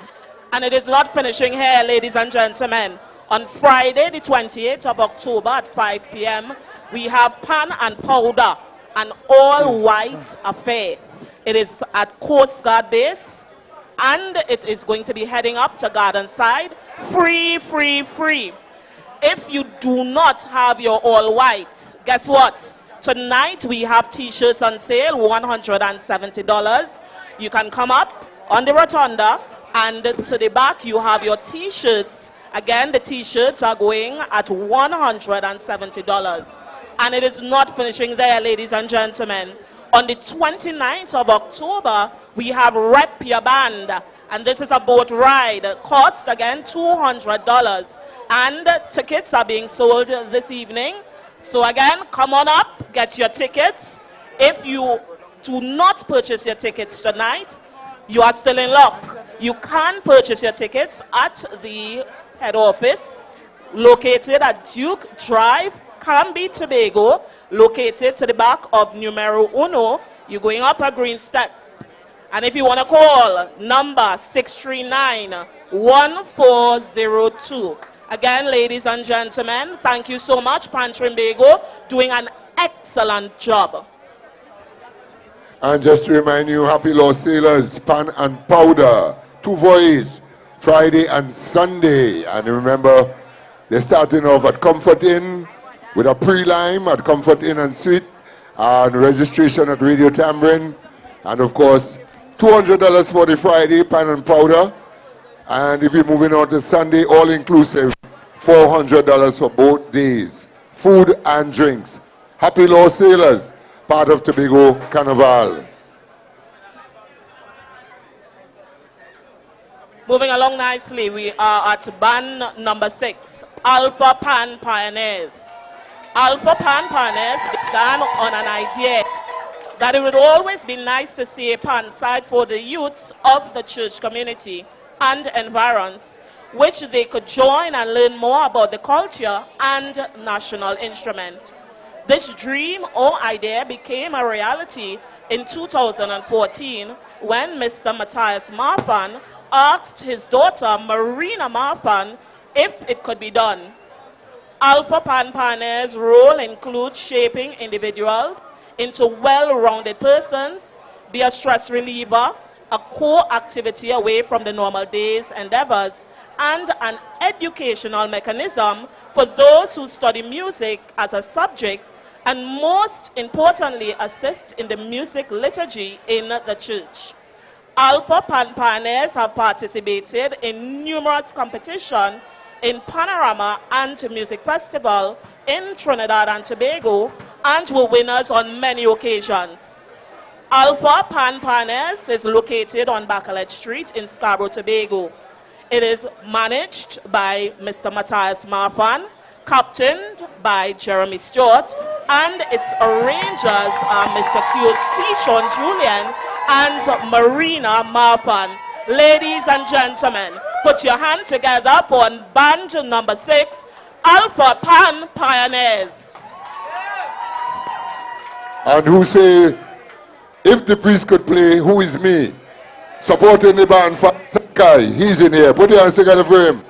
And it is not finishing here, ladies and gentlemen. On Friday, the 28th of October at 5 p.m., we have Pan and Powder, an all-white affair. It is at Coast Guard Base, and it is going to be heading up to Garden Side. Free, free, free. If you do not have your all-whites, guess what? Tonight we have T-shirts on sale, $170. You can come up on the rotunda, and to the back you have your T-shirts. Again, the T-shirts are going at $170. And it is not finishing there, ladies and gentlemen. On the 29th of October, we have Rep Your Band. And this is a boat ride. Cost, again, $200. And tickets are being sold this evening. So again, come on up, get your tickets. If you do not purchase your tickets tonight, you are still in luck. You can purchase your tickets at the head office, located at Duke Drive, Canby, Tobago, located to the back of numero uno. You're going up a green step. And if you want to call, number 639-1402. Again, ladies and gentlemen, thank you so much, TRINBAGO, doing an excellent job. And just to remind you, Happy Lost Sailors, Pan and Powder, 2 voyages, Friday and Sunday. And remember, they're starting off at Comfort Inn with a pre-lime at Comfort Inn and Suite, and registration at Radio Tambourine. And of course, $200 for the Friday, Pan and Powder. And if you're moving on to Sunday, all inclusive, $400 for both days. Food and drinks. Happy Lost Sailors, part of Tobago Carnival. Moving along nicely, we are at band number 6, Alpha Pan Pioneers. Alpha Pan Pioneers began on an idea that it would always be nice to see a pan side for the youths of the church community and environs, which they could join and learn more about the culture and national instrument. This dream or idea became a reality in 2014 when Mr. Matthias Marfan asked his daughter Marina Marfan if it could be done. Alpha Pan Pioneers' role includes shaping individuals into well-rounded persons, be a stress reliever, a core activity away from the normal day's endeavors, and an educational mechanism for those who study music as a subject, and most importantly, assist in the music liturgy in the church. Alpha Pan Pioneers have participated in numerous competitions in Panorama and Music Festival in Trinidad and Tobago, and were winners on many occasions. Alpha Pan Pioneers is located on Bacalet Street in Scarborough, Tobago. It is managed by Mr. Matthias Marfan, captained by Jeremy Stewart, and its arrangers are Mr. Keishon Julian and Marina Marfan. Ladies and gentlemen, put your hand together for band number 6, Alpha Pan Pioneers. And who say, if the priest could play, who is me? Supporting the band, Takai, he's in here. Put your hands together for him.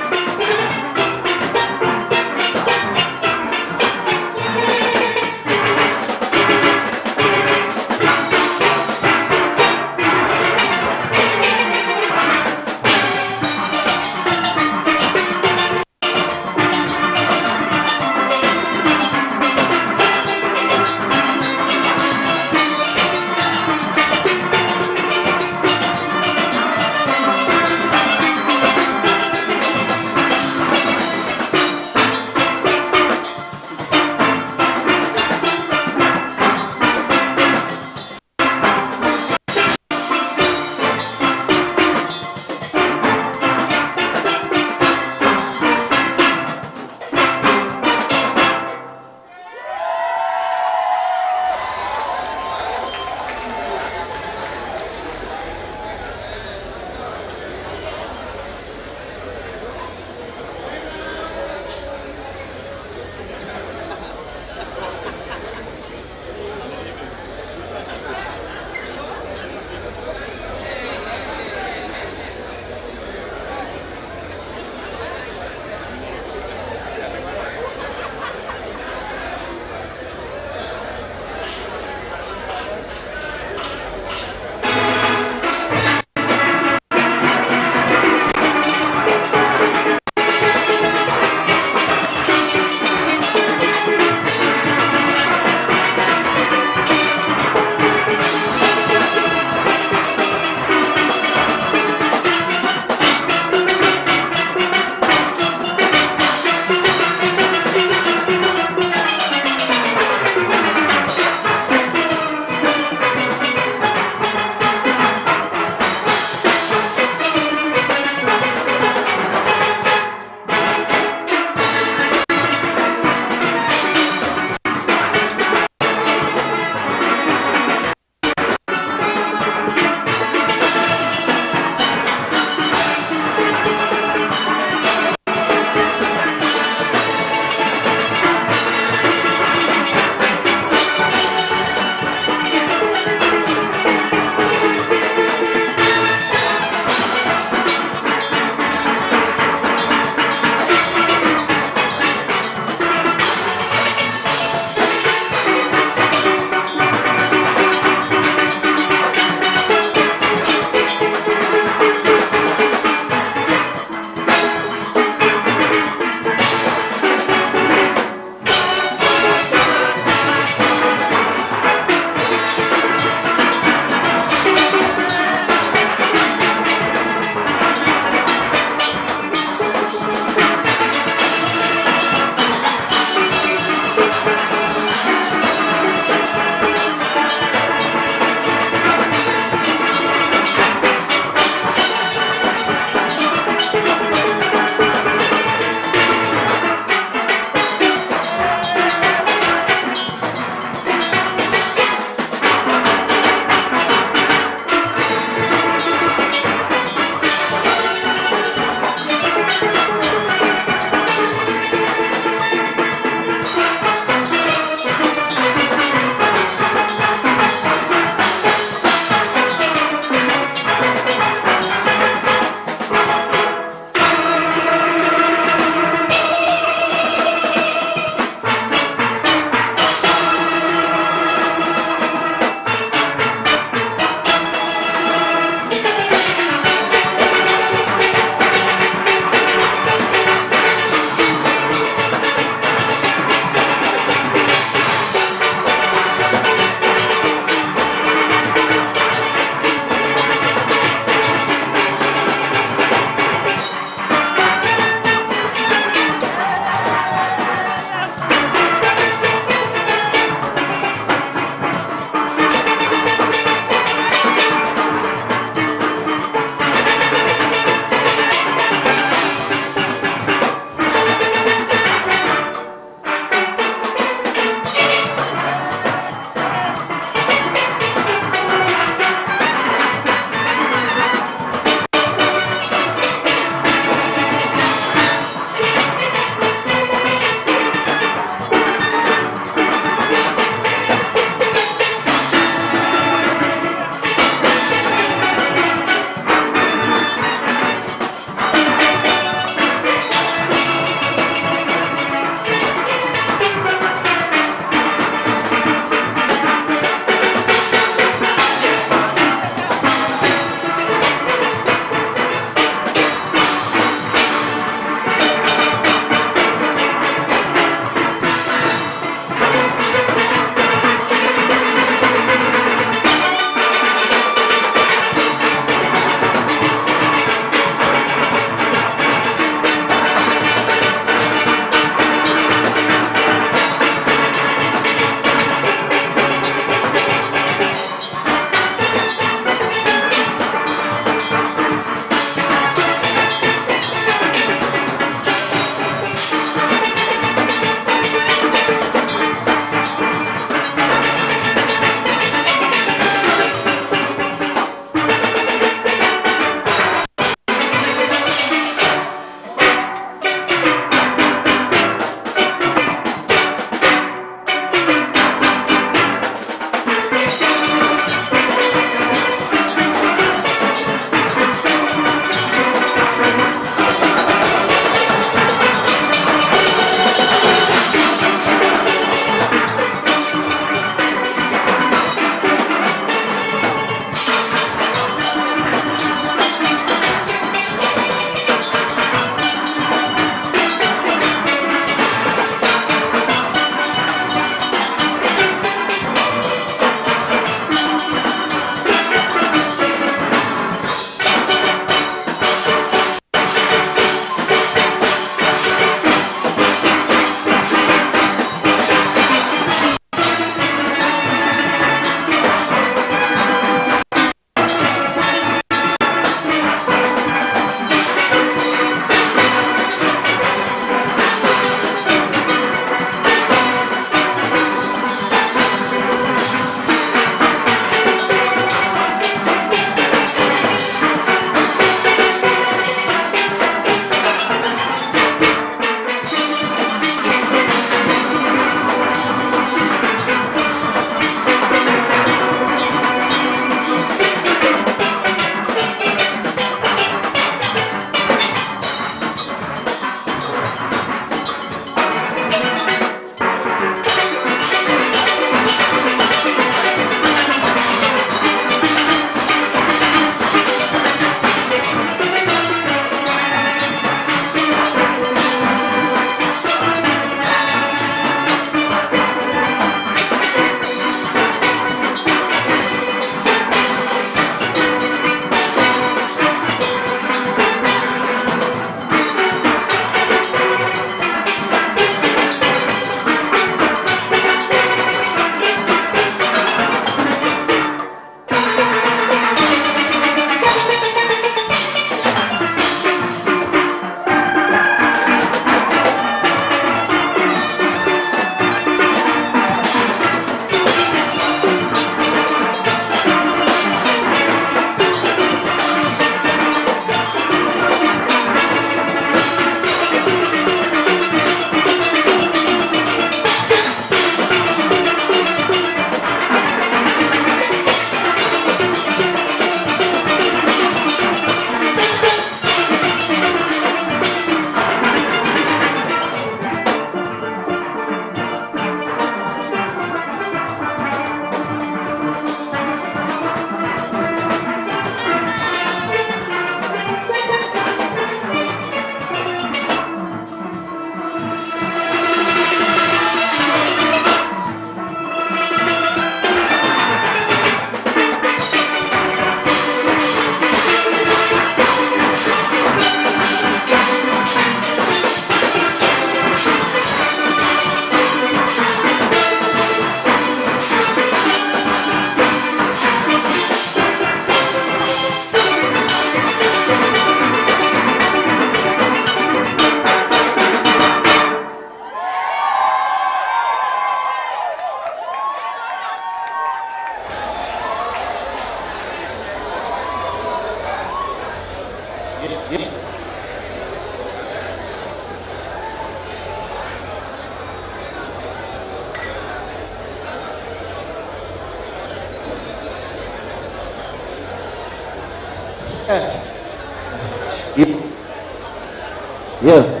Yeah.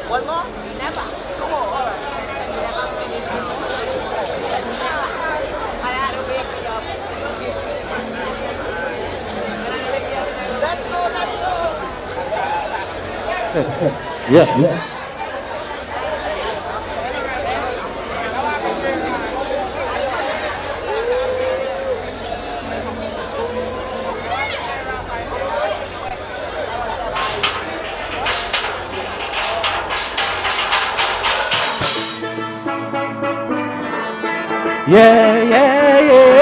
One more? Never. Two more. All right. I had to wait for you. Let's go, let's go. Yeah, yeah. Yeah, yeah, yeah.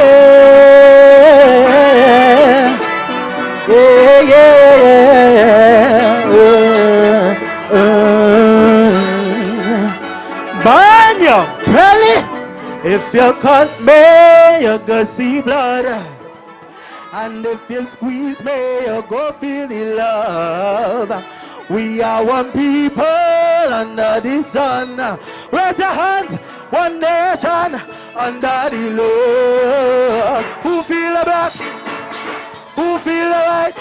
Yeah, yeah, yeah. Burn your belly. If you cut me, you go see blood. And if you squeeze me, you go feel the love. We are one people under the sun. Raise your hands, one nation under the Lord. Who feel the black? Who feel the white?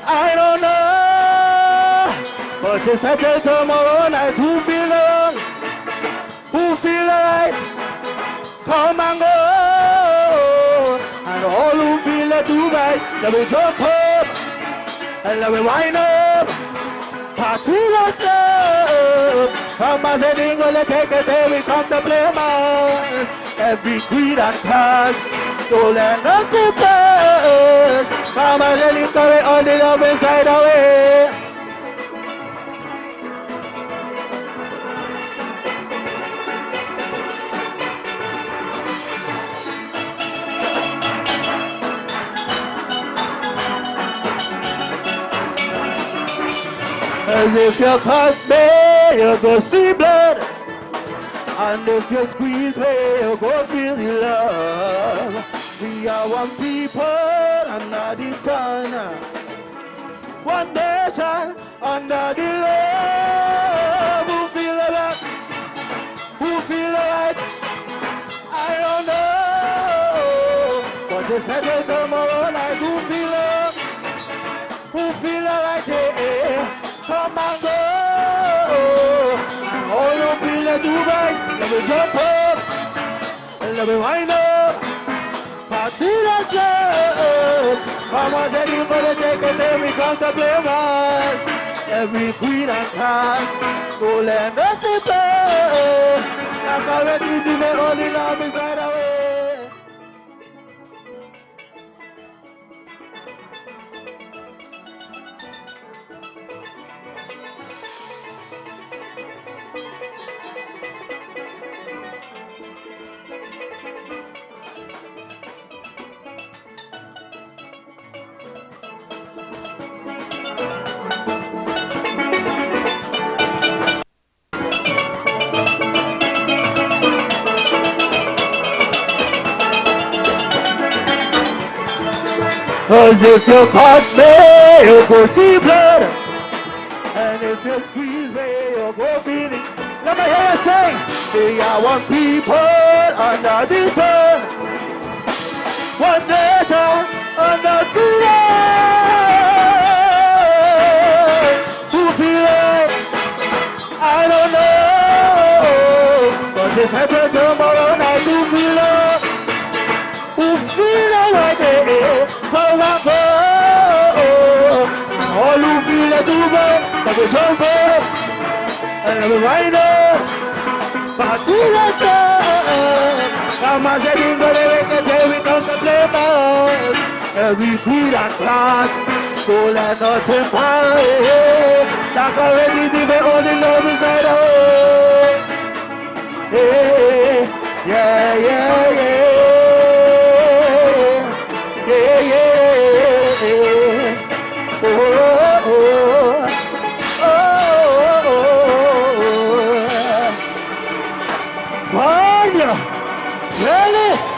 I don't know. But it's better tomorrow night. Who feel the wrong? Who feel the right? Come and go. And all who feel the too right, let me jump up and let me wind up. Party what's up. Come as a thing, will take it there, we come to play mass. Every creed and class, don't let nothing pass. Come as a thing, carry all the love inside away. As if you cut me, you go see blood. And if you squeeze me, you go feel the love. We are one people under the sun. One nation under the love. Who feel the love? Who feel the right? I don't know. But it's better tomorrow night. Who feel love? Who feel the right? Yeah. Come and go. And all you feel the too bright. Let me jump up and let me wind up. Party that's up. Come on, say you gonna take it, then we come to play mass. Every queen and class, don't let nothing pass. Like already to make all the love inside away. Cause if you cut me, you go see blood. And if you squeeze me, you go feel it. Let me hear you sing. We are one people under the sun. One nation under the Lord. Who feel it? I don't know. But if I tell tomorrow night, who feel it? Who feel it right there? Come and go. All who feel it too bad, let me jump up and let me wind up. Party right up. Come and say we gonna make it till we come to play ball. Every creed and class, don't let nothing pass. Like already deep and all the love inside away. Hey, yeah, yeah, yeah. Yeah, yeah, yeah. Oh, oh, oh, oh, oh, Really?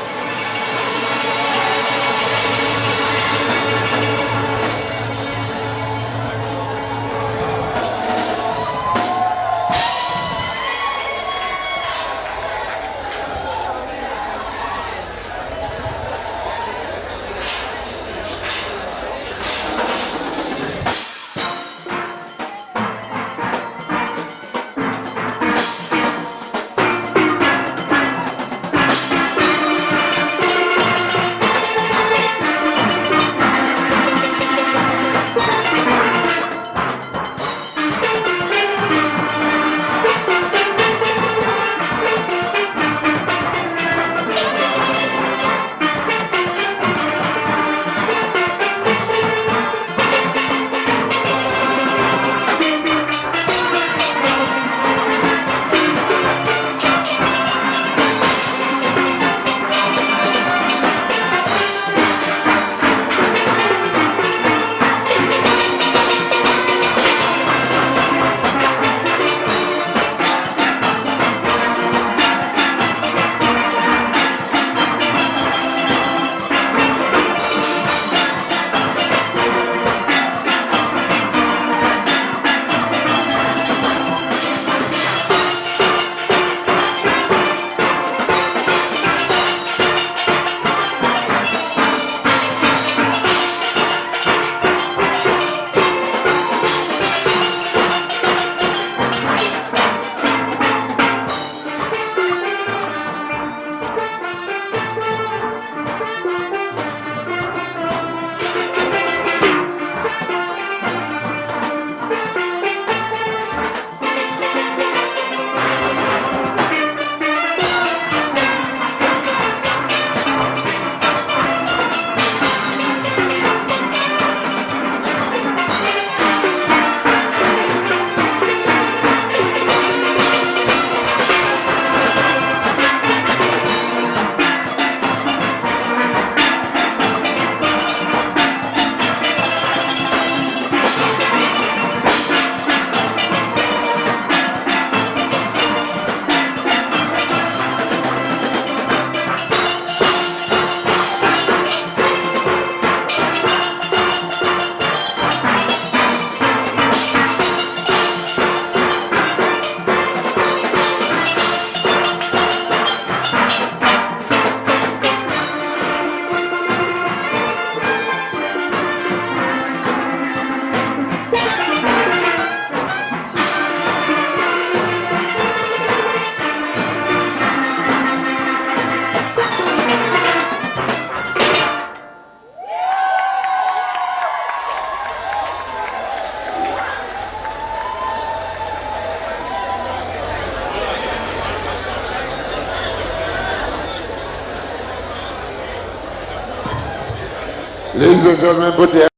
Ladies and gentlemen, put your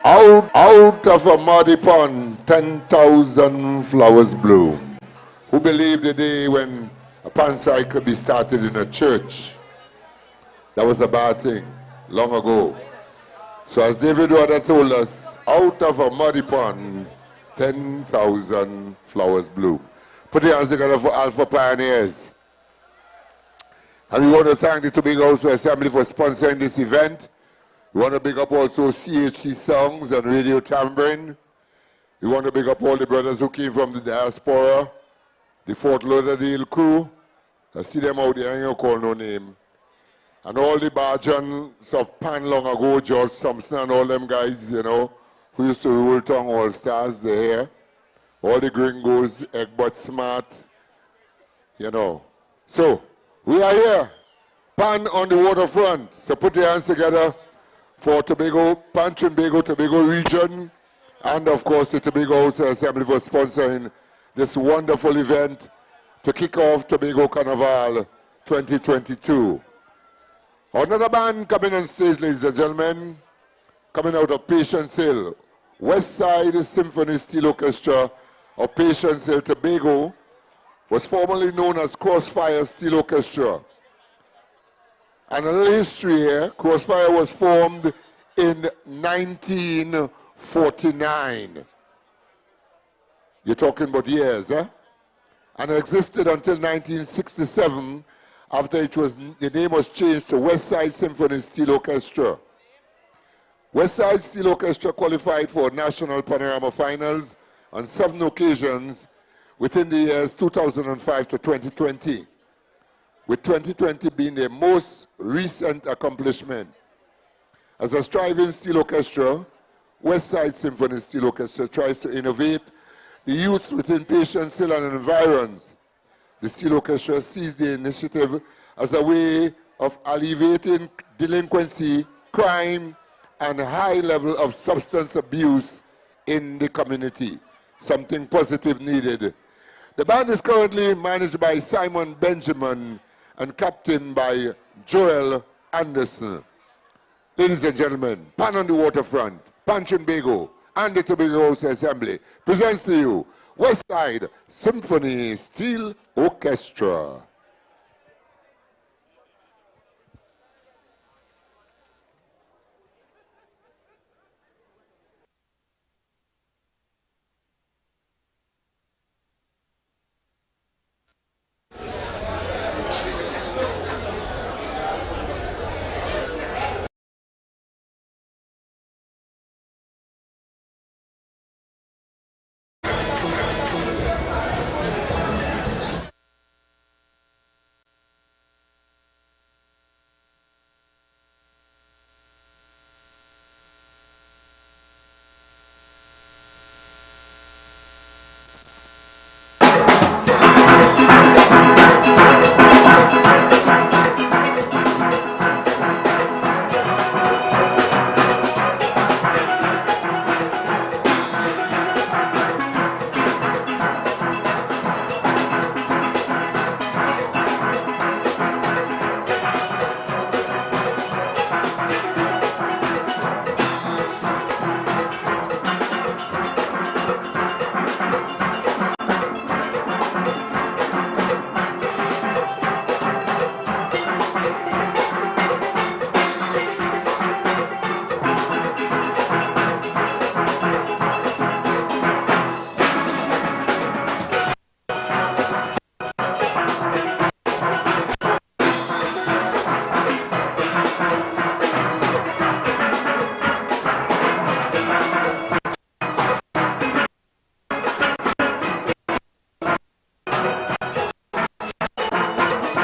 out of a muddy pond, 10,000 flowers bloom. Who believed the day when a pansy could be started in a church? That was a bad thing, long ago. So as David Rudder told us, out of a muddy pond, 10,000 flowers bloom. Put your hands together for Alpha Pioneers. And we want to thank the Tobago House Assembly for sponsoring this event. We want to big up also CHC Songs and Radio Tambourine. We want to big up all the brothers who came from the diaspora, the Fort Lauderdale crew. I see them out there, I don't call no name. And all the Bajans of Pan long ago, George Thompson and all them guys, you know, who used to rule tongue all stars, they're here. All the gringos, Egbert Smart, you know. So, we are here, Pan on the waterfront. So put your hands together for Tobago, Pan TRINBAGO, Tobago region, and of course the Tobago House Assembly for sponsoring this wonderful event to kick off Tobago Carnival 2022. Another band coming on stage, ladies and gentlemen, coming out of Patience Hill, West Side Symphony Steel Orchestra of Patience Hill, Tobago, was formerly known as Crossfire Steel Orchestra. And a little history here, Crossfire was formed in 1949. You're talking about years, eh? And it existed until 1967, after the name was changed to West Side Symphony Steel Orchestra. West Side Steel Orchestra qualified for National Panorama Finals on 7 occasions within the years 2005 to 2020, with 2020 being their most recent accomplishment. As a striving steel orchestra, West Side Symphony Steel Orchestra tries to innovate the youth within Patience Hill and environs. The Steel Orchestra sees the initiative as a way of alleviating delinquency, crime, and high level of substance abuse in the community. Something positive needed. The band is currently managed by Simon Benjamin and captained by Joel Anderson. Ladies and gentlemen, Pan on the Waterfront, TRINBAGO, and the Tobago House Assembly presents to you West Side Symphony Steel Orchestra.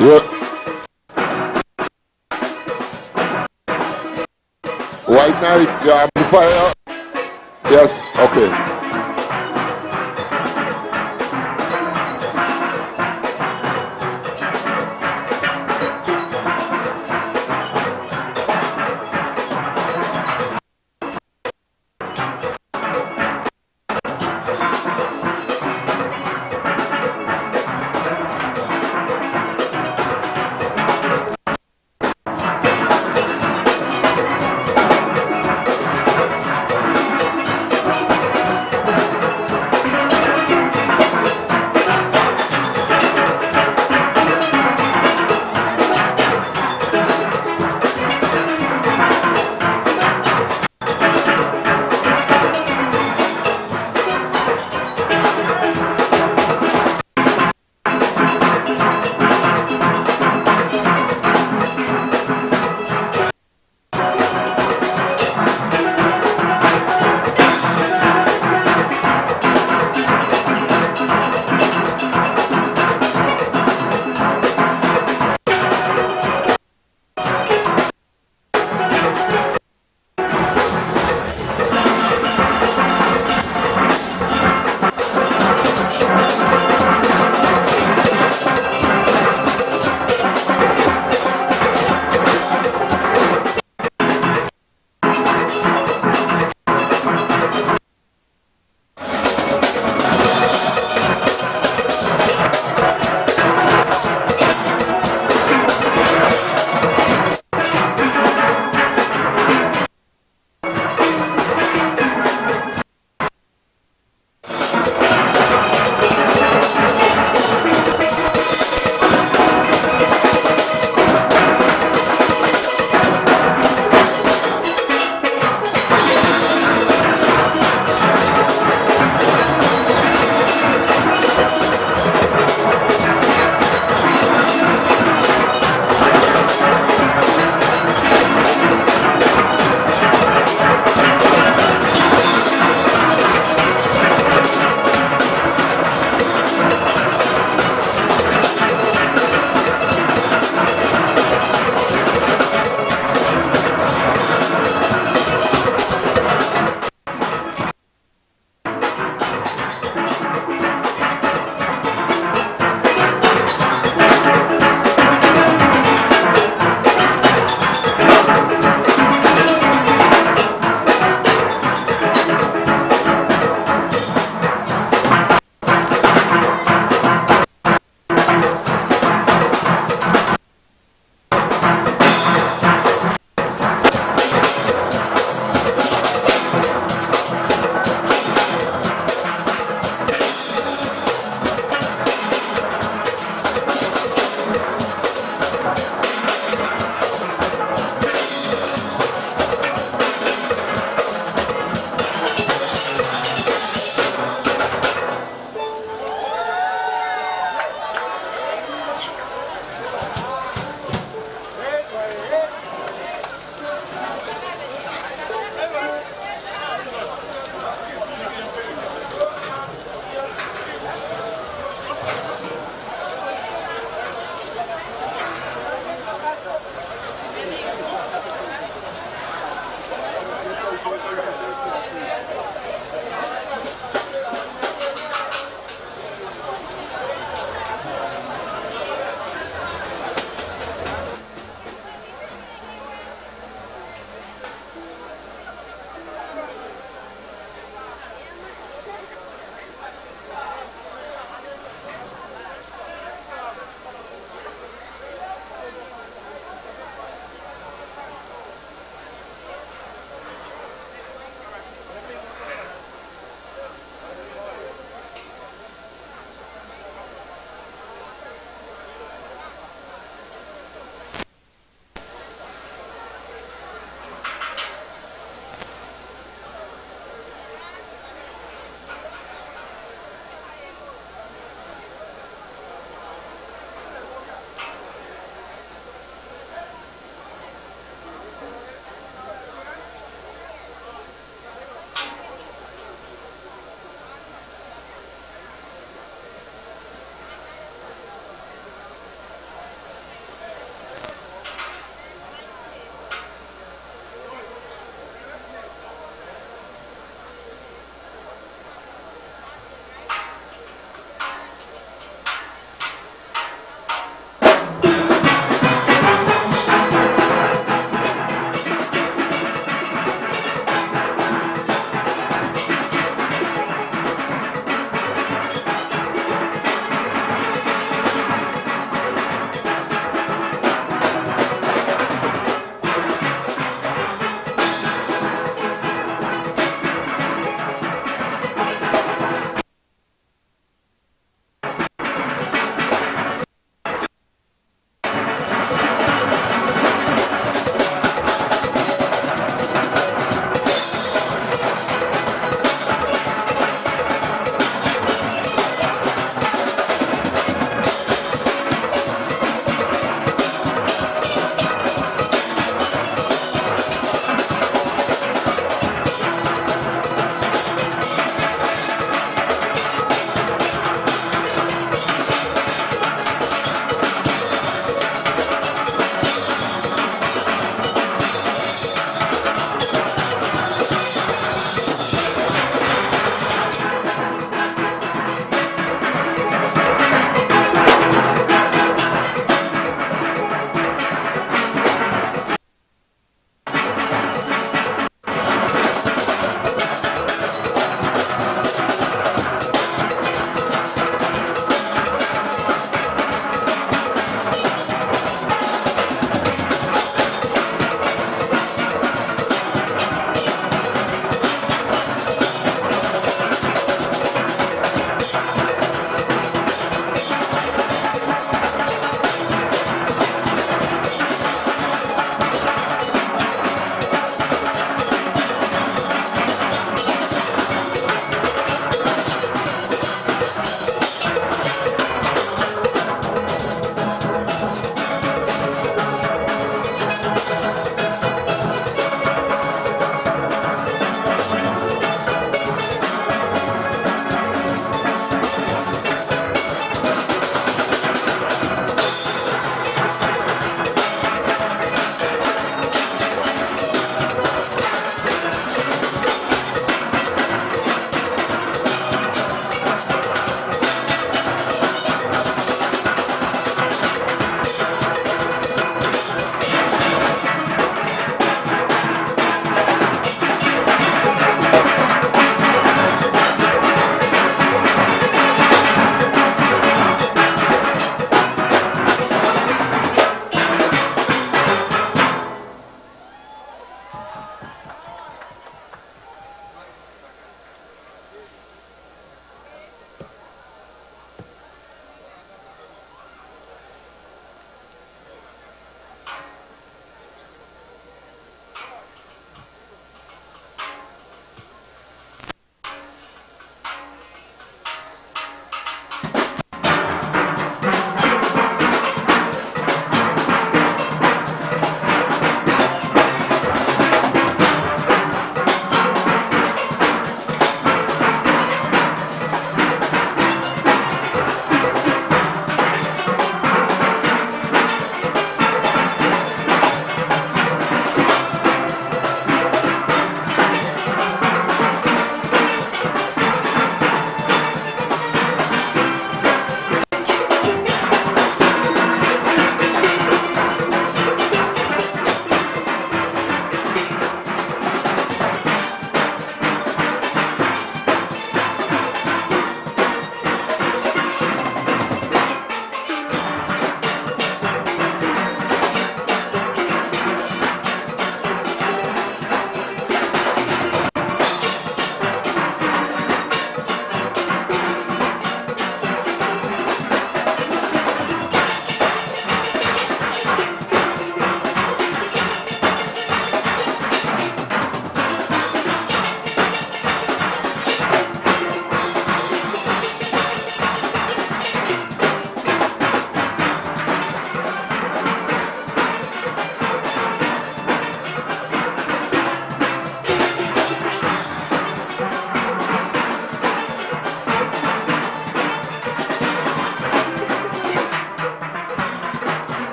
Yeah. White Knight, your amplifier? Yes, okay.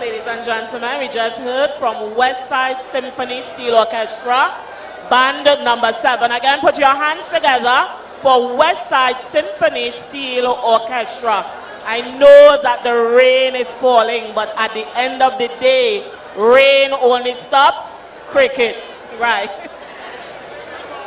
ladies and gentlemen, we just heard from West Side Symphony Steel Orchestra, band number 7. Again, put your hands together for West Side Symphony Steel Orchestra. I know that the rain is falling, but at the end of the day, rain only stops cricket, right?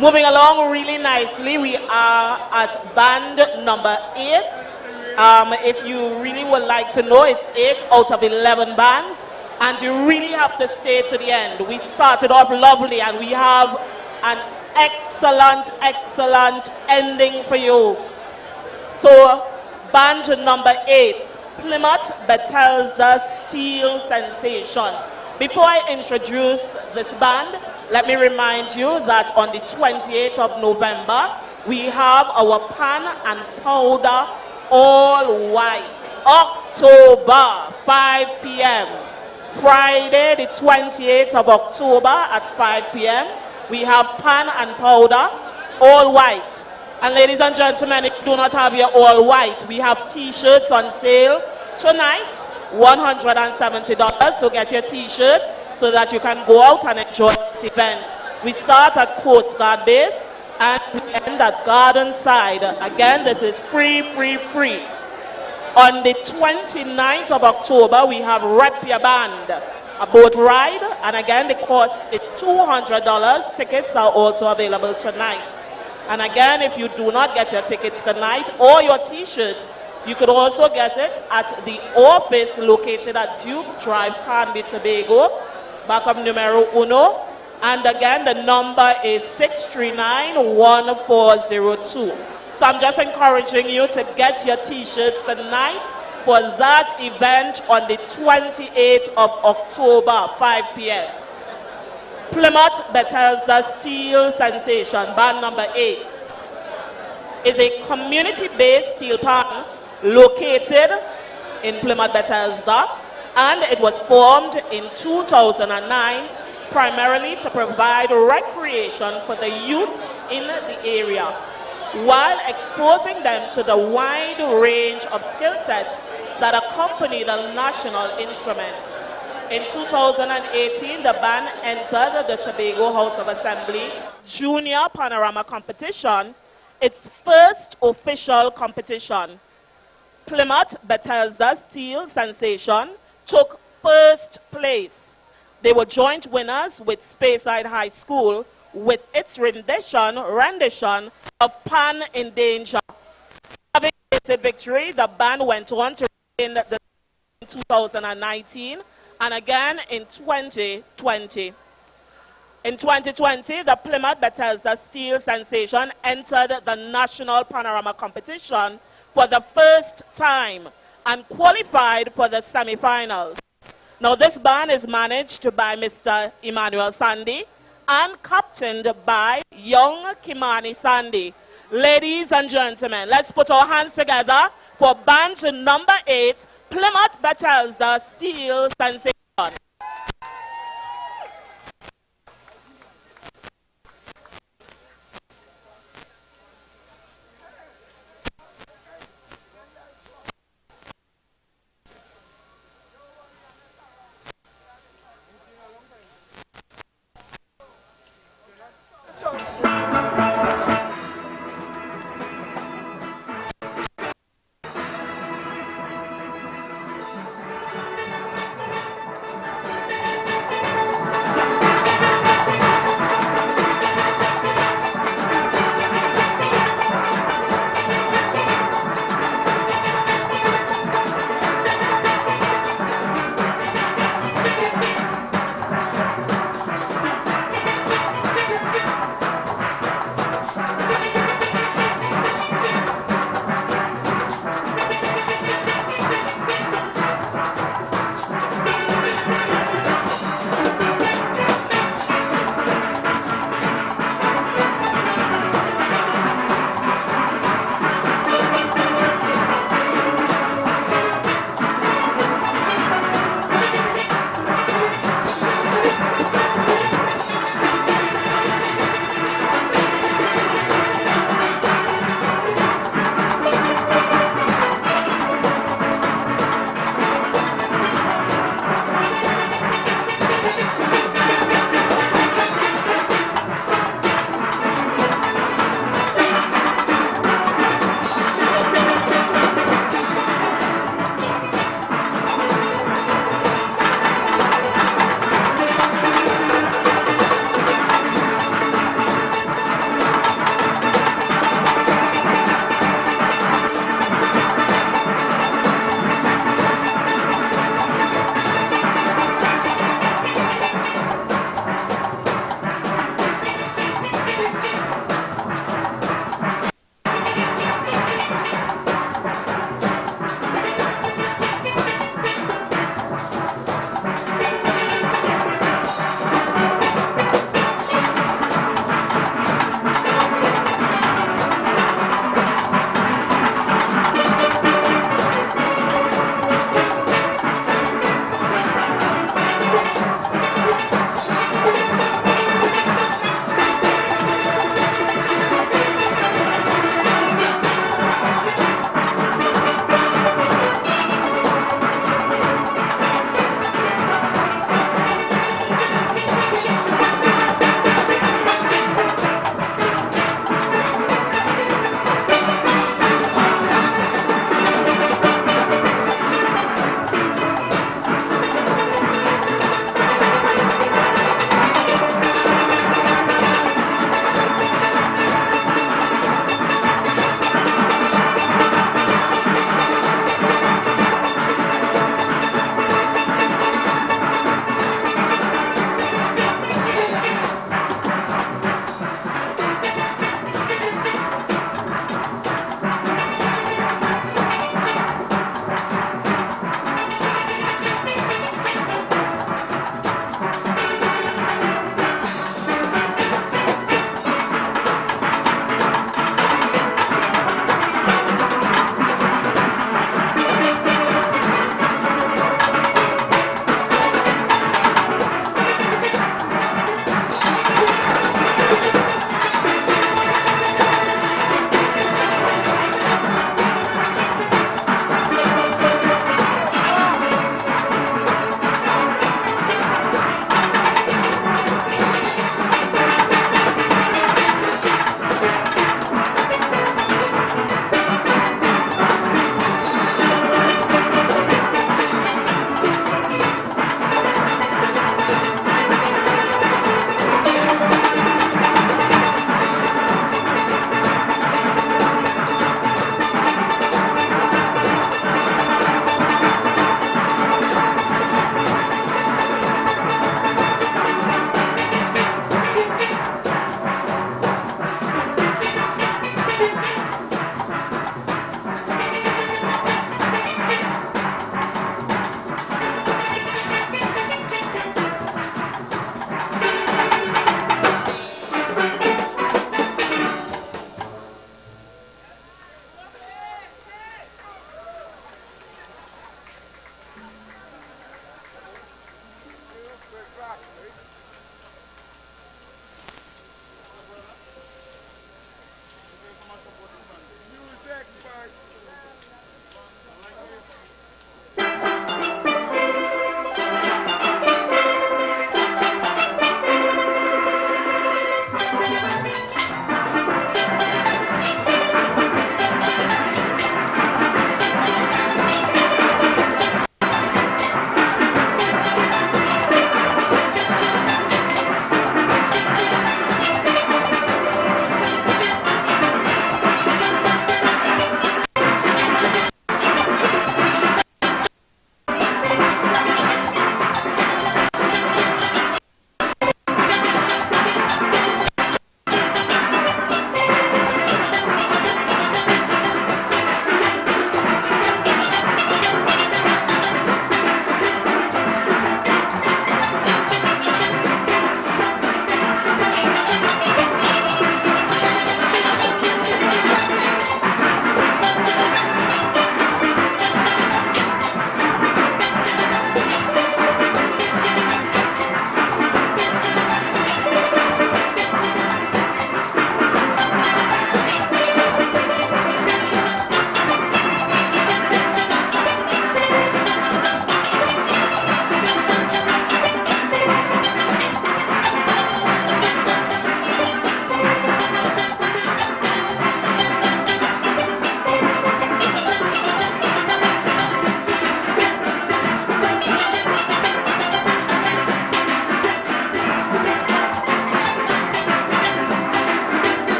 Moving along really nicely, we are at band number 8. If you really would like to know, it's 8 out of 11 bands, and you really have to stay to the end. We started off lovely, and we have an excellent, excellent ending for you. So, band number 8, Plymouth Bethesda Steel Sensation. Before I introduce this band, let me remind you that on the 28th of November, we have our pan and powder all white, October, 5 p.m. Friday, the 28th of October at 5 p.m., we have pan and powder, all white. And ladies and gentlemen, if you do not have your all white, we have t-shirts on sale tonight, $170 to get your t-shirt so that you can go out and enjoy this event. We start at Coast Guard Base and we end at Garden Side. Again, this is free, free, free. On the 29th of October, we have Rep Your Band, a boat ride, and again, the cost is $200. Tickets are also available tonight. And again, if you do not get your tickets tonight or your t-shirts, you could also get it at the office located at Duke Drive, Canby, Tobago, back of numero 1. And again, the number is 639-1402. So I'm just encouraging you to get your t-shirts tonight for that event on the 28th of October, 5 p.m. Plymouth Bethesda Steel Sensation, band number 8, is a community-based steel pan located in Plymouth Bethesda, and it was formed in 2009 primarily to provide recreation for the youth in the area, while exposing them to the wide range of skill sets that accompany the national instrument. In 2018, the band entered the Tobago House of Assembly Junior Panorama Competition, its first official competition. Plymouth Bethesda Steel Sensation took first place. They were joint winners with Speyside High School with its rendition of Pan in Danger. Having tasted victory, the band went on to win the 2019 and again in 2020. In 2020, the Plymouth Bethesda Steel Sensation entered the National Panorama Competition for the first time and qualified for the semifinals. Now, this band is managed by Mr. Emmanuel Sandy and captained by young Kimani Sandy. Ladies and gentlemen, let's put our hands together for band number 8, Plymouth Bethesda Steel Sensation.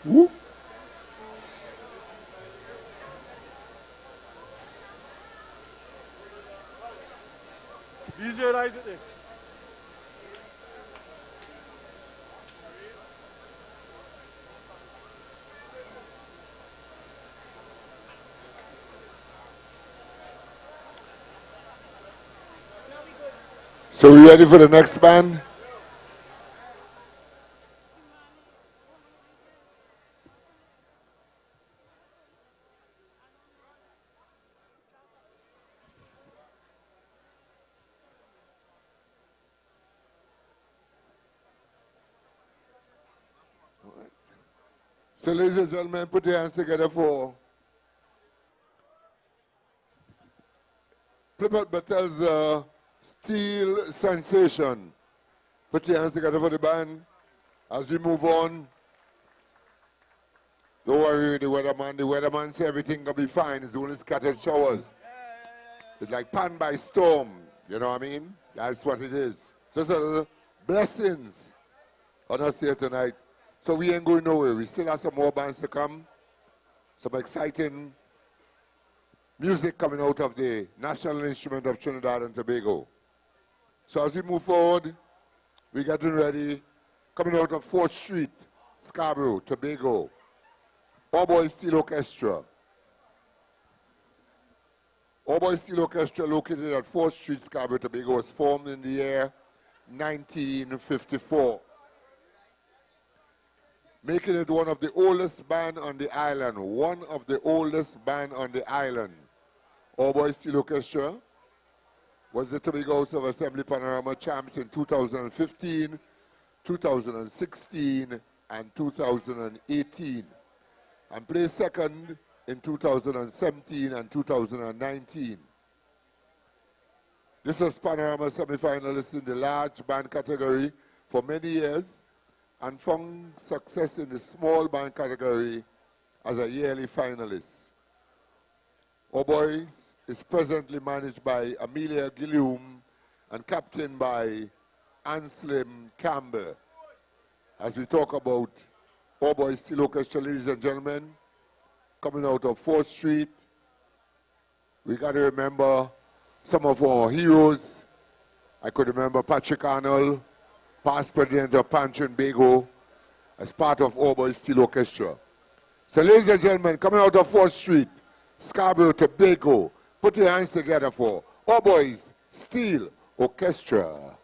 Woo. Visualize it. So we ready for the next band? So ladies and gentlemen, put your hands together for Plymouth Battel's Steel Sensation. Put your hands together for the band. As we move on, don't worry, the weatherman. The weatherman says everything gonna be fine. It's only scattered showers. It's like pan by storm. You know what I mean? That's what it is. Just a little blessings on us here tonight. So we ain't going nowhere. We still have some more bands to come. Some exciting music coming out of the National Instrument of Trinidad and Tobago. So as we move forward, we're getting ready. Coming out of 4th Street, Scarborough, Tobago. All Boys Steel Orchestra. All Boys Steel Orchestra, located at 4th Street, Scarborough, Tobago, was formed in the year 1954. Making it one of the oldest band on the island. One of the oldest band on the island. All Boys Steel Orchestra was the Tobago House of Assembly Panorama Champs in 2015, 2016, and 2018. And placed second in 2017 and 2019. This was Panorama semi-finalist in the large band category for many years, and found success in the small band category as a yearly finalist. Our Boys is presently managed by Amelia Gilliam and captained by Anselm Campbell. As we talk about Our Boys Steel Orchestra, ladies and gentlemen, coming out of 4th Street, we got to remember some of our heroes. I could remember Patrick Arnold, past president of TRINBAGO, as part of All Boys Steel Orchestra. So ladies and gentlemen, coming out of 4th Street, Scarborough, Tobago, put your hands together for All Boys Steel Orchestra.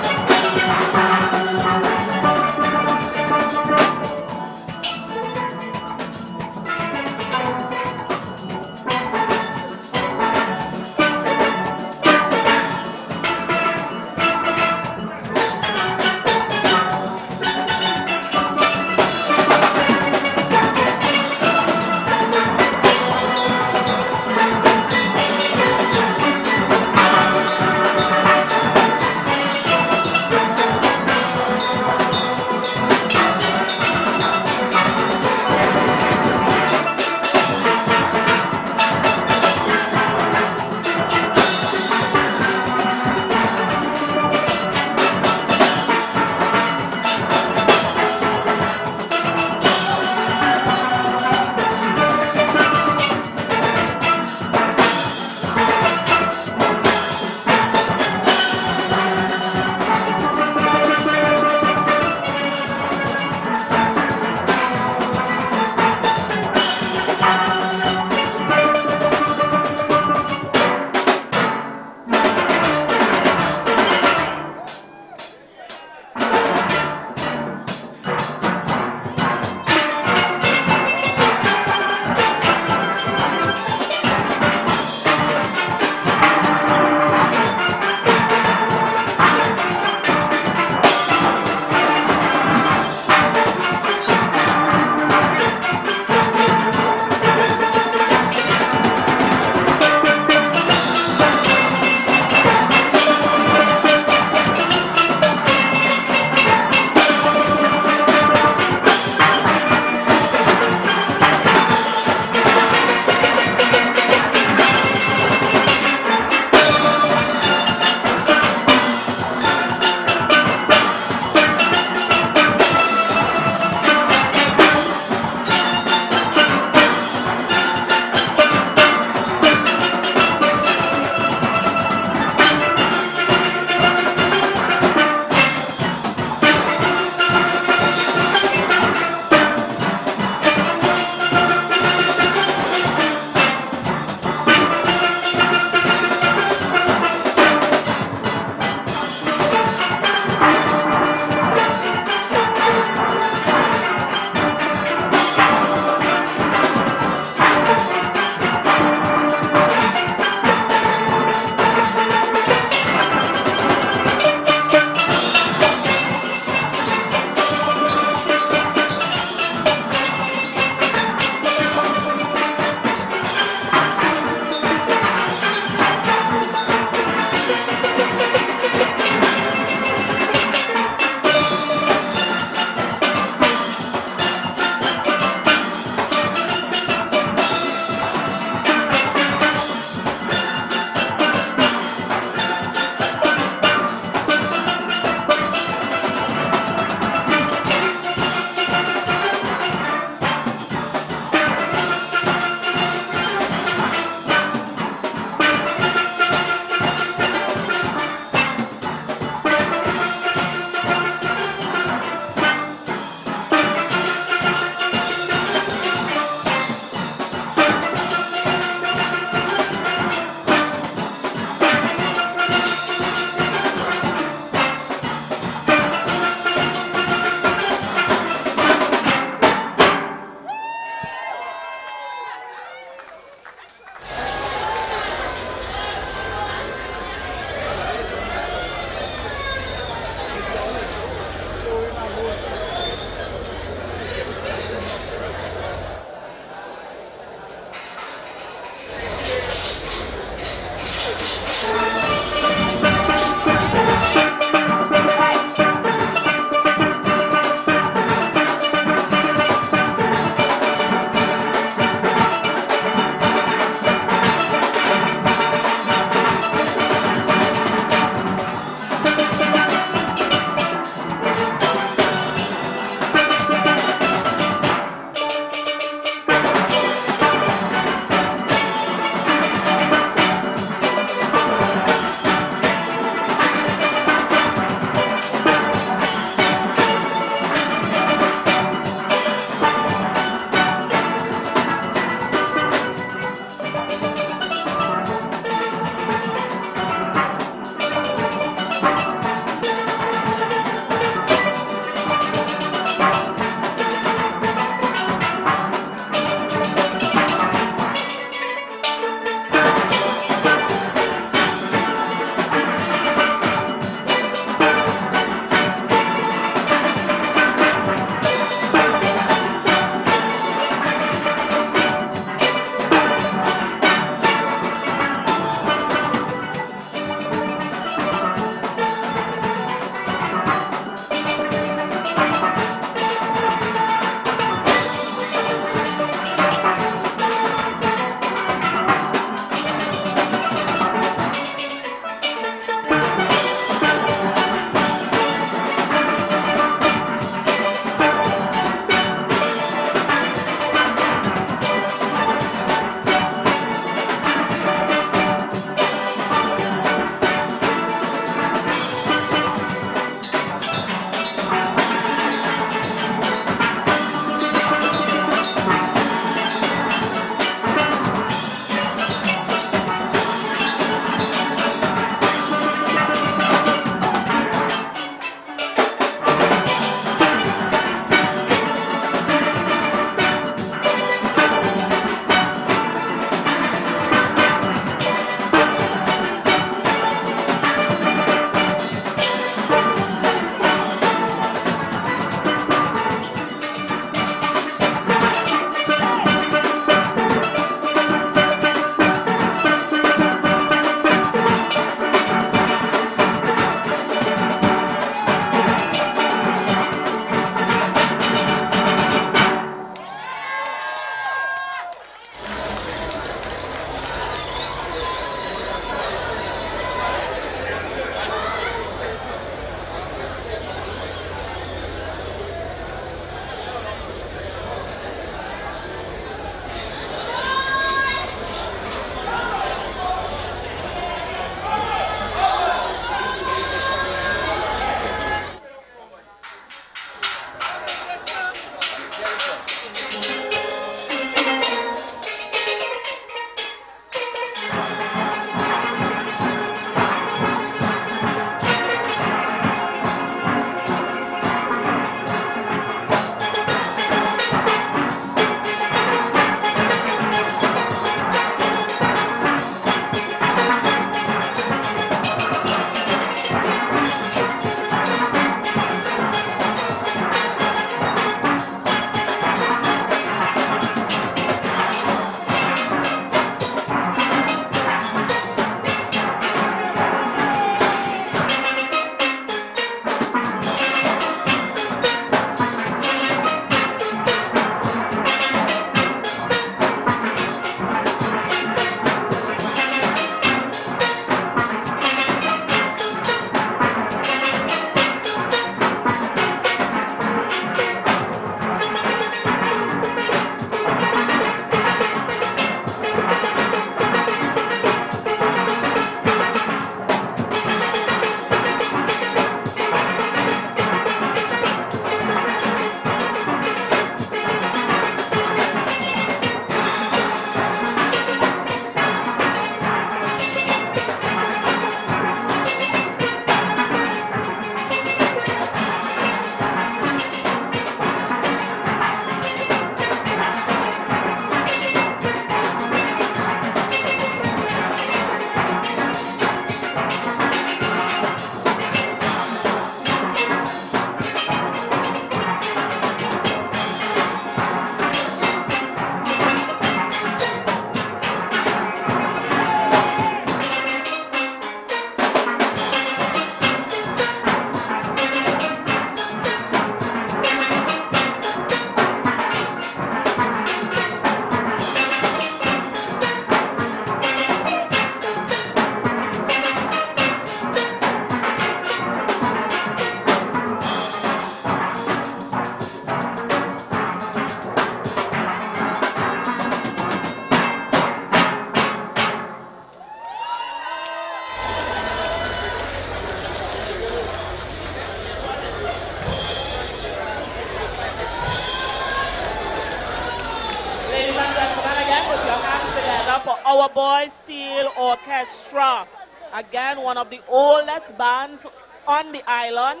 together for Our Boys Steel Orchestra. Again, one of the oldest bands on the island.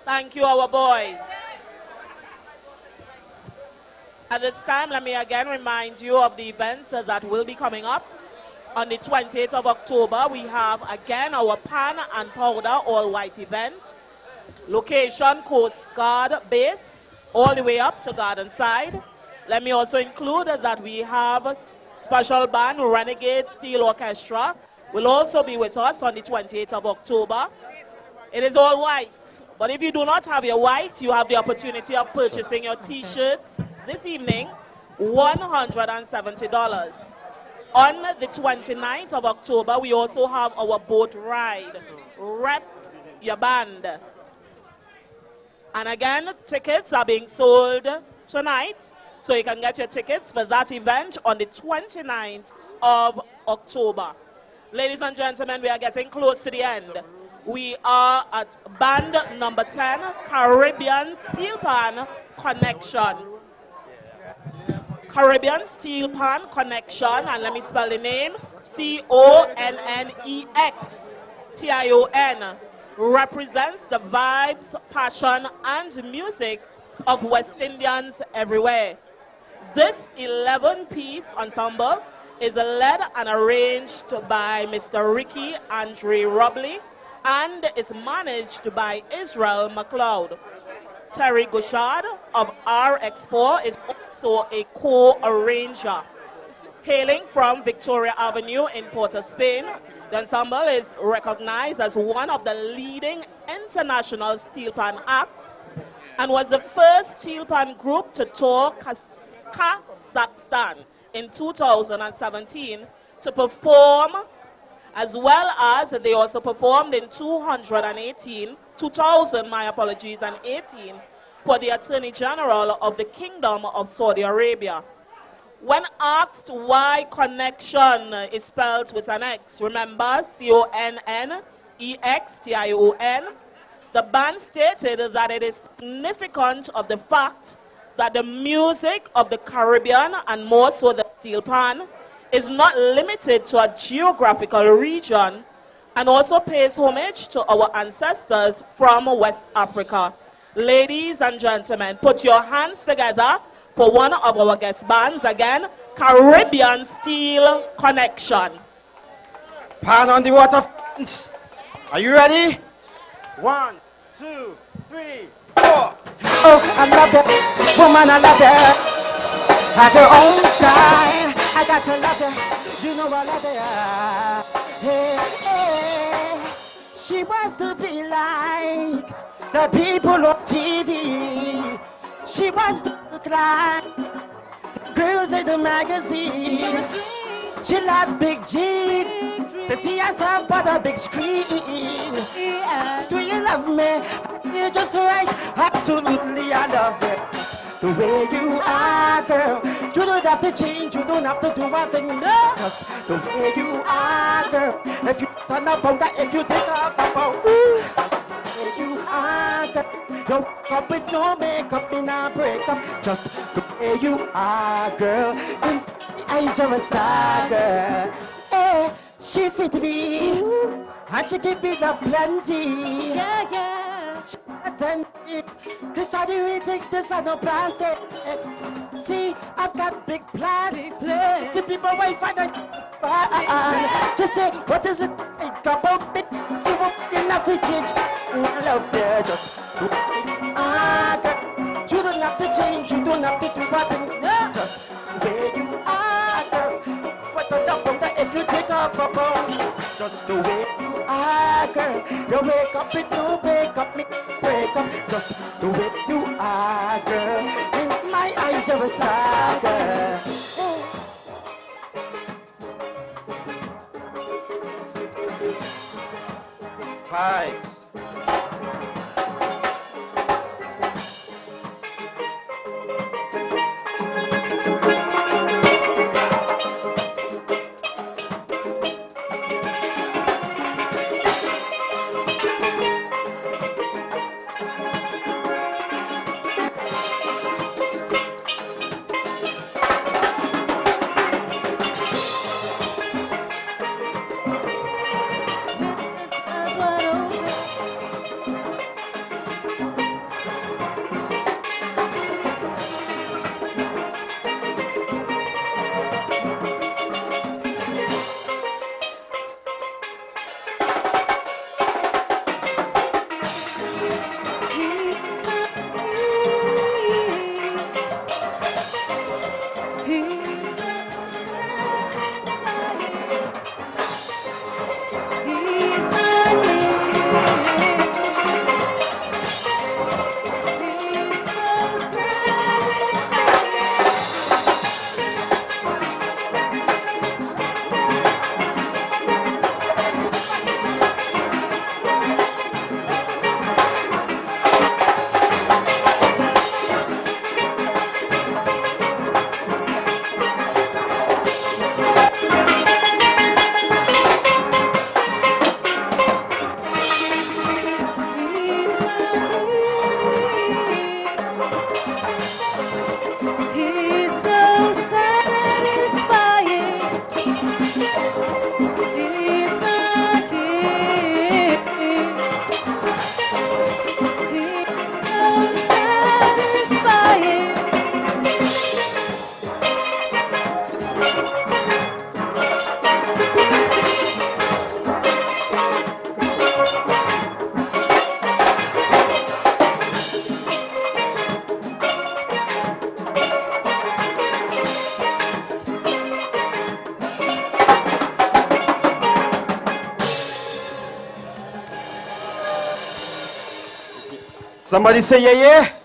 Thank you, Our Boys. At this time, let me again remind you of the events that will be coming up. On the 28th of October, we have again our pan and powder all-white event. Location, Coast Guard Base, all the way up to Garden Side. Let me also include that we have a special band, Renegade Steel Orchestra, will also be with us on the 28th of October. It is all white, but if you do not have your white, you have the opportunity of purchasing your t-shirts this evening, $170. On the 29th of October, we also have our boat ride. Rep your band. And again, tickets are being sold tonight, so you can get your tickets for that event on the 29th of October. Ladies and gentlemen, we are getting close to the end. We are at band number 10, Caribbean Steel Pan Connection. Caribbean Steel Pan Connection, and let me spell the name, CONNEX-TION, represents the vibes, passion, and music of West Indians everywhere. This 11-piece ensemble is led and arranged by Mr. Ricky Andre Robley and is managed by Israel McLeod. Terry Gouchard of R-Expo is also a co-arranger. Hailing from Victoria Avenue in Port-of-Spain, the ensemble is recognized as one of the leading international steel pan acts and was the first steel pan group to tour Kazakhstan in 2017 to perform, as well as they also performed in 2018 for the Attorney General of the Kingdom of Saudi Arabia. When asked why connection is spelled with an X, remember, CONNEXTION, the band stated that it is significant of the fact that the music of the Caribbean, and more so the steel pan, is not limited to a geographical region and also pays homage to our ancestors from West Africa. Ladies and gentlemen, put your hands together for one of our guest bands again, Caribbean Steel Connection. Pan on the waterfront. Are you ready? 1, 2, 3, 4. Oh, I love it. Woman, I love it. Have your own style. I got to love it. You know I love it. Hey, hey. She wants to be like the people on TV. She wants to look like girls in the magazine. She love big jeans to see herself on a big screen. Do you love me? You're just right. Absolutely, I love it. The way you are, girl. You don't have to change. You don't have to do a thing. No. Just the way you are, girl. If you turn up on that, if you take off a boat. Just the way you are, girl. You wake up with no makeup in a breakup. Just the way you are, girl. In the eyes of a star, girl. Hey, she fit me, and she give me the plenty. Yeah, yeah. This are the real thing, this are no plastic. See, I've got big plans. See, people wait for the just say, what is it? Think about me. See what in the fridge. I love you, just you don't have to change, you don't have to do a thing. Just the way you are, girl. Put on the phone that if you take off a bone. Just the way you are, girl. You wake up with no makeup, me break up. Just the way you are, girl. In my eyes, you're a star, girl. Fight. Somebody say yeah, yeah.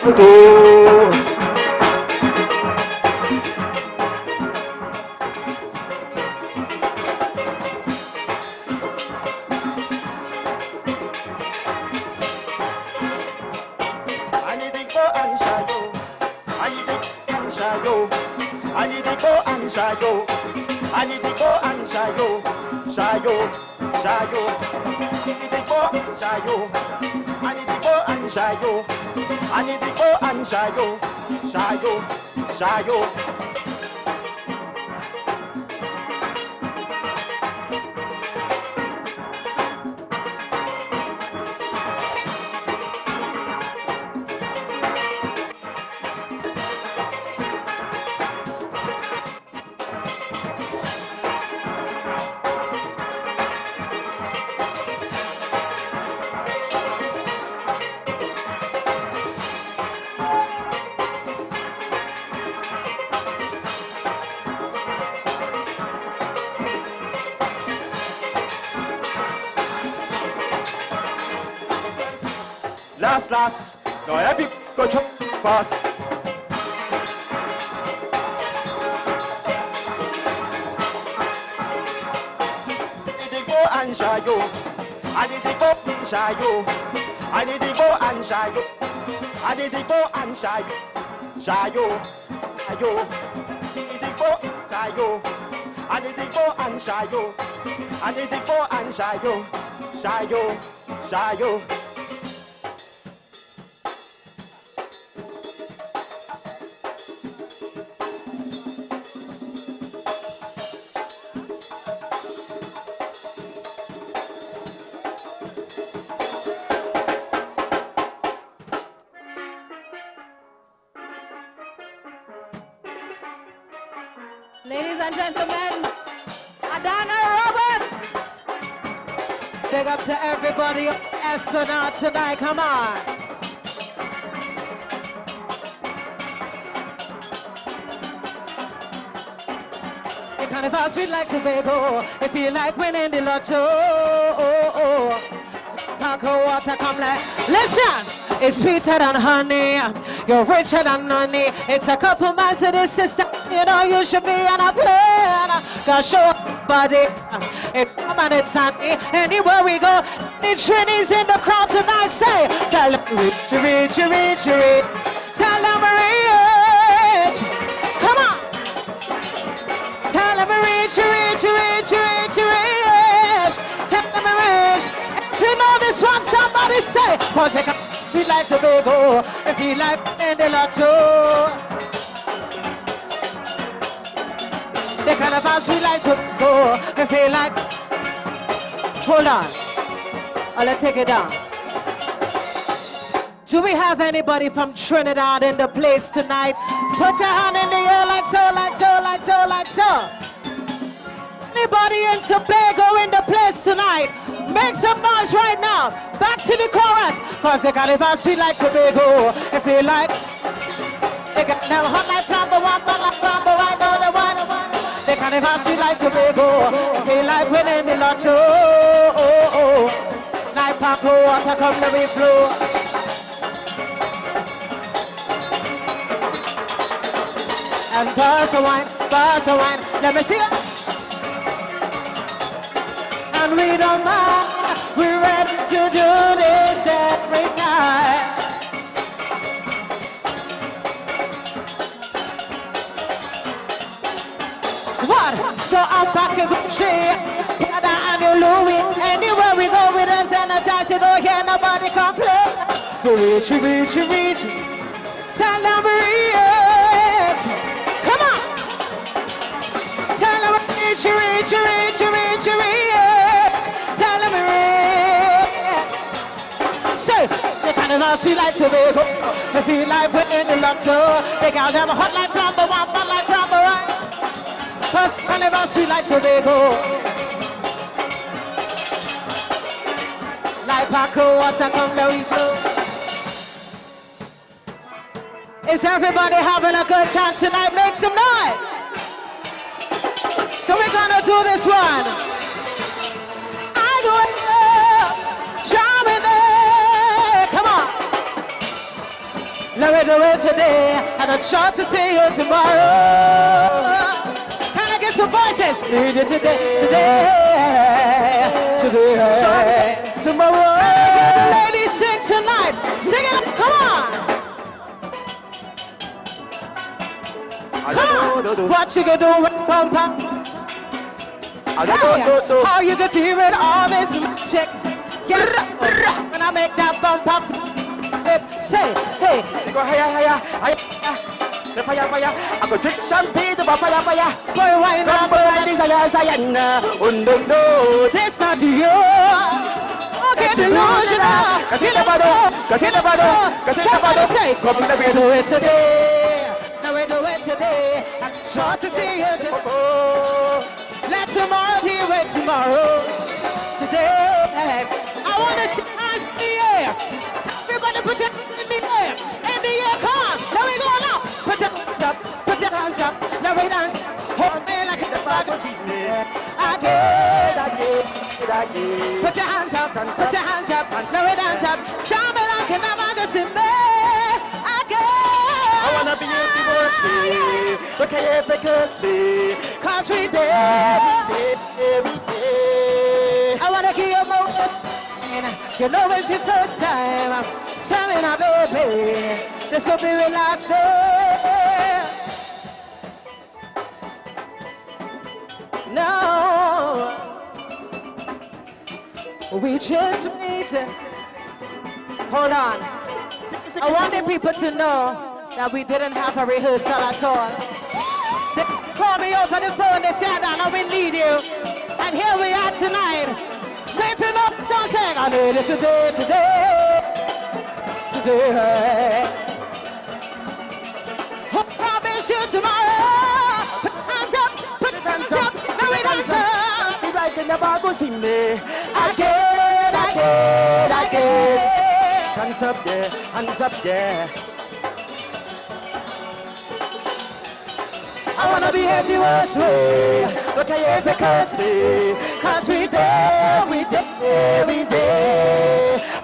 too. Shayo, I need to go and shayo, shayo, shayo. I need to go shayo, I need to go and shayo, I need to go and shayo, shayo, shayo. Last, now every go chop fast. I need to go and shayo, I need to go and shayo, I need to go and shayo, I need to go and shayo, shayo, shayo. I need to go shayo, I need to go and shayo, I need to go and shayo, shayo, shayo. Ladies and gentlemen, Adana Roberts. Big up to everybody on Esplanade tonight, come on. You kind of fast, sweet like Tobago. If you like winning the lotto, Paco water come like, listen. It's sweeter than honey, you're richer than money. It's a couple miles to this system, you know you should be on a plane. Gotta show up body, it's come and it's sunny. Anywhere we go, the Trinity's in the crowd tonight. Say, tell them reach. Tell them reach. Come on. Tell them reach. Tell them reach. If you know this one, somebody say, cause they can feel like Tobago, if you like in the lotto. They kind of fast, feel like Tobago, if you like. Hold on. Oh, let's take it down. Do we have anybody from Trinidad in the place tonight? Put your hand in the air like so. Anybody in Tobago in the place tonight? Make some noise right now. Back to the chorus. Cause they got it fast, sweet like Tobago. If you like, they got them hot like Flambo, I know the one. They got it fast, sweet like Tobago. If you like winning the lotto, like Paco water come let me flow. And buzz a wine, let me see it. And we don't mind, we're ready to do this every night. What? So I'm back a Gucci, Prada and your Louis. Anywhere we go with us energized, you don't hear nobody complain. Reach. Tell them reach. Come on. Tell them reach. Tell them say, they kind of sweet like Tobago. If you like winning the lotto, they got them hot like Flambo, one like Rambo, right? Cause kind of sweet like Tobago. Like Paco, water come down we flow. Is everybody having a good time tonight? Make some noise. So we're gonna do this one. I go in there, charming there. Come on. Let me today, and I'm sure to see you tomorrow. Can I get some voices? Need you today, tomorrow. Ladies, sing tonight. Sing it up, come on. What you gonna do with bumper? How you gonna deal with all this magic? Yes, when I make that bumper say. Go higher. The fire. I go drink champagne to fire. Boy, why not? Oh no, That's not you. Okay, delusional. Cause you never know. Somebody say, come let me do it today. Now we do it today. I'm sure to see you tomorrow. Let tomorrow be with tomorrow. Today, I want to see hands in the air. Everybody put your hands in the air. In the air, come on. Now we go now. Put your hands up. Now we dance. Hold me like a bag of seed. Again. Put your hands up. Now we dance up. Show me like a bag of seed. I wanna be your divorce me. Don't care if it curse me. Cause we did. Every day. I wanna give you more. You know it's your first time. Tell me now, baby. This could be your last day. No. We just waited. Hold on. I want the people to know that we didn't have a rehearsal at all. They called me over the phone, they said, I know we need you. And here we are tonight. So if you know, don't say, I need it today. Who promise you tomorrow? Put your hands up, now we dance up. Be right in the bar, go see me. Again. Hands up there. I wanna behave the worst way. Don't care if it curse me. Cause we dare.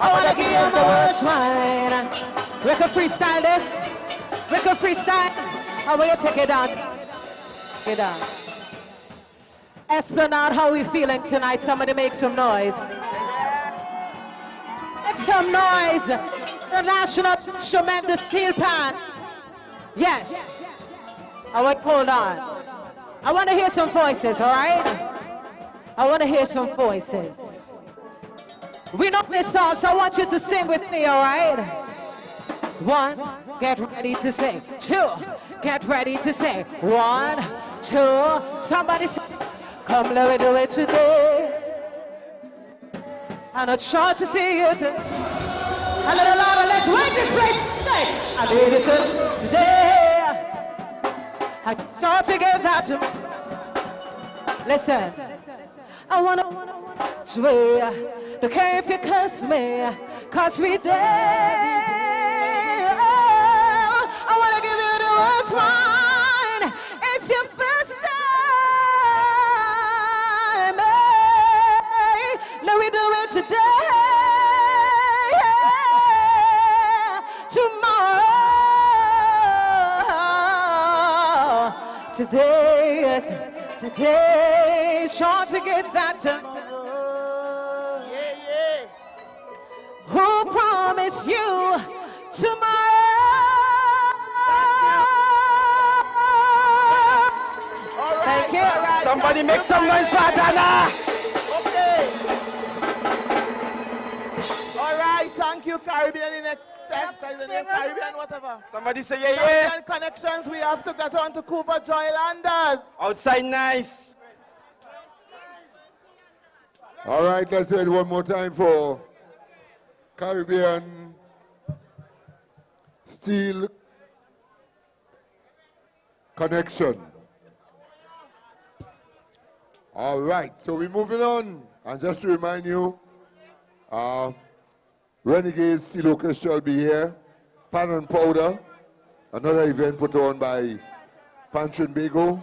I wanna give you my worst wine. We can freestyle this. I want you to take it down. Esplanade, how we feeling tonight? Somebody make some noise. Make some noise. The national instrument, the steel pan. Yes. Hold on. I want to hear some voices, all right? We know this song, so I want you to sing with me, all right? 1, get ready to sing. 2, get ready to sing. 1, 2, somebody sing. Come, let me do it today. I'm not sure to see you today. A little louder, let's wake this place. I need it today. I start to get that to me. Listen, I wanna swear, don't care if you curse me, cause we there. I wanna give you the worst wine. It's your first time. Let me do it today. Tomorrow. Today, sure to get that tomorrow. Who promised you tomorrow? Thank you. Somebody make some noise for Dana. Okay. All right, thank you, Caribbean in excess. Caribbean, whatever. Somebody say Caribbean connections, we have to get on to Kuva Joylanders. Outside nice. All right, let's do it one more time for Caribbean Steel Connection. All right, so we're moving on. And just to remind you, Renegade Steel Orchestra will be here. Pan and Powder, another event put on by TRINBAGO.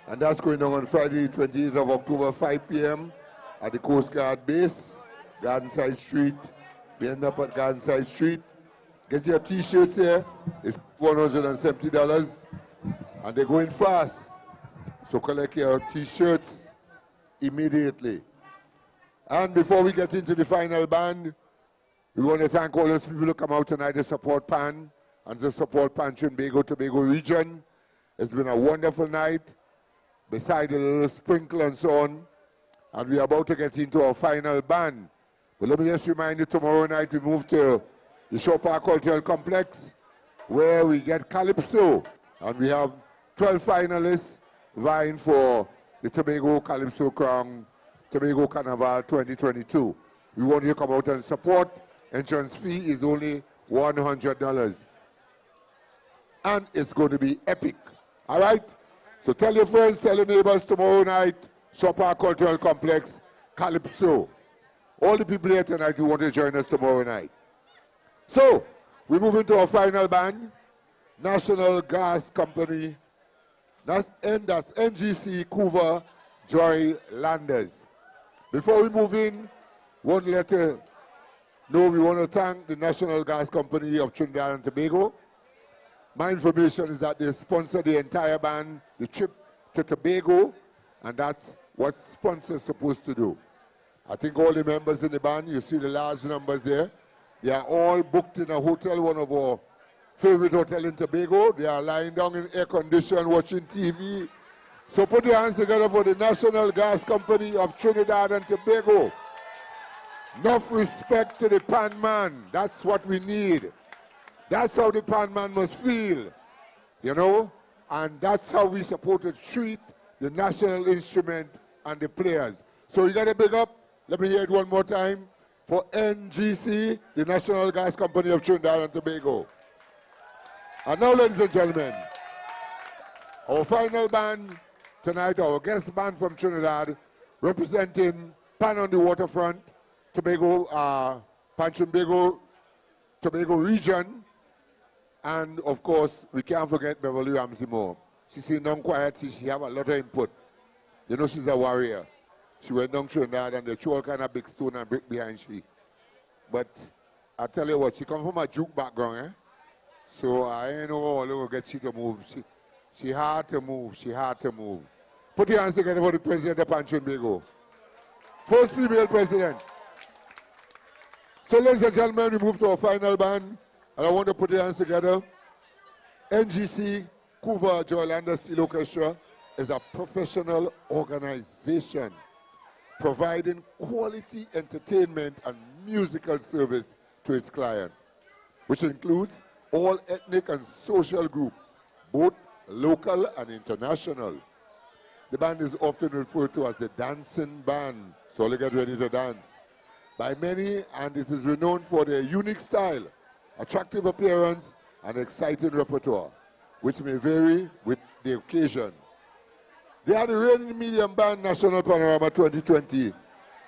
And that's going on Friday, 28th of October, 5 p.m. at the Coast Guard Base, Gardenside Street. We end up at Gardenside Street. Get your t-shirts here. It's $170 and they're going fast. So collect your t-shirts immediately. And before we get into the final band, we want to thank all those people who come out tonight to support PAN and to support PAN TRINBAGO, Tobago region. It's been a wonderful night, beside a little sprinkle and so on. And we're about to get into our final band. But let me just remind you, tomorrow night we move to the Shore Park Cultural Complex, where we get Calypso. And we have 12 finalists vying for the Tobago Calypso Crown, Tobago Carnival 2022. We want you to come out and support. Entrance fee is only $100. And it's going to be epic. All right? So tell your friends, tell your neighbors tomorrow night, Shore Park Cultural Complex, Calypso. All the people here tonight who want to join us tomorrow night. So, we move into our final band, National Gas Company, that's NGC Kuva Joylanders. Before we move in, want to let you know we want to thank the National Gas Company of Trinidad and Tobago. My information is that they sponsor the entire band, the trip to Tobago, and that's what sponsors supposed to do. I think all the members in the band, you see the large numbers there, they are all booked in a hotel, one of our favorite hotels in Tobago. They are lying down in air condition watching TV. So put your hands together for the National Gas Company of Trinidad and Tobago. Enough respect to the pan man. That's what we need. That's how the pan man must feel, you know? And that's how we supposed to treat the national instrument and the players. So you got to big up, let me hear it one more time, for NGC, the National Gas Company of Trinidad and Tobago. And now, ladies and gentlemen, our final band tonight, our guest band from Trinidad, representing PAN on the Waterfront, Tobago, PAN TRINBAGO, Tobago region, and of course, we can't forget Beverly Ramsey Moore. She's sitting down quietly, she have a lot of input. You know, she's a warrior. She went down Trinidad and they threw all kind of big stone and brick behind she. But I tell you what, she come from a juke background, eh? So I ain't know how to get she to move. She hard to move, she hard to move. Put your hands together for the president of PAN TRINBAGO. First female president. So ladies and gentlemen, we move to our final band. And I want to put your hands together. NGC Kuva Joylanders Steel Orchestra is a professional organization providing quality entertainment and musical service to its client, which includes all ethnic and social groups, both local and international. The band is often referred to as the dancing band, so let's get ready to dance. By many, and it is renowned for their unique style, attractive appearance, and exciting repertoire, which may vary with the occasion. They are the reigning medium band National Panorama 2020,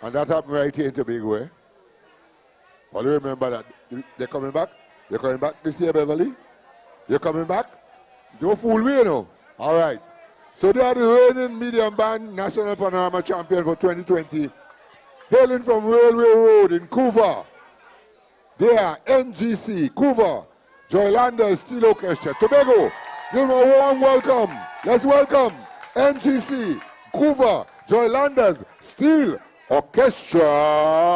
and that happened right here in Tobago. Eh? All you remember that. They're coming back? You're coming back this year, Beverly? You're coming back? Don't fool me, you know. All right. So they are the reigning medium band National Panorama champion for 2020, hailing from Railway Road in Kuva. They are NGC Kuva Joylanders Steel Orchestra, Tobago. Give them a warm welcome. Let's welcome NGC Kuva Joylanders Steel Orchestra.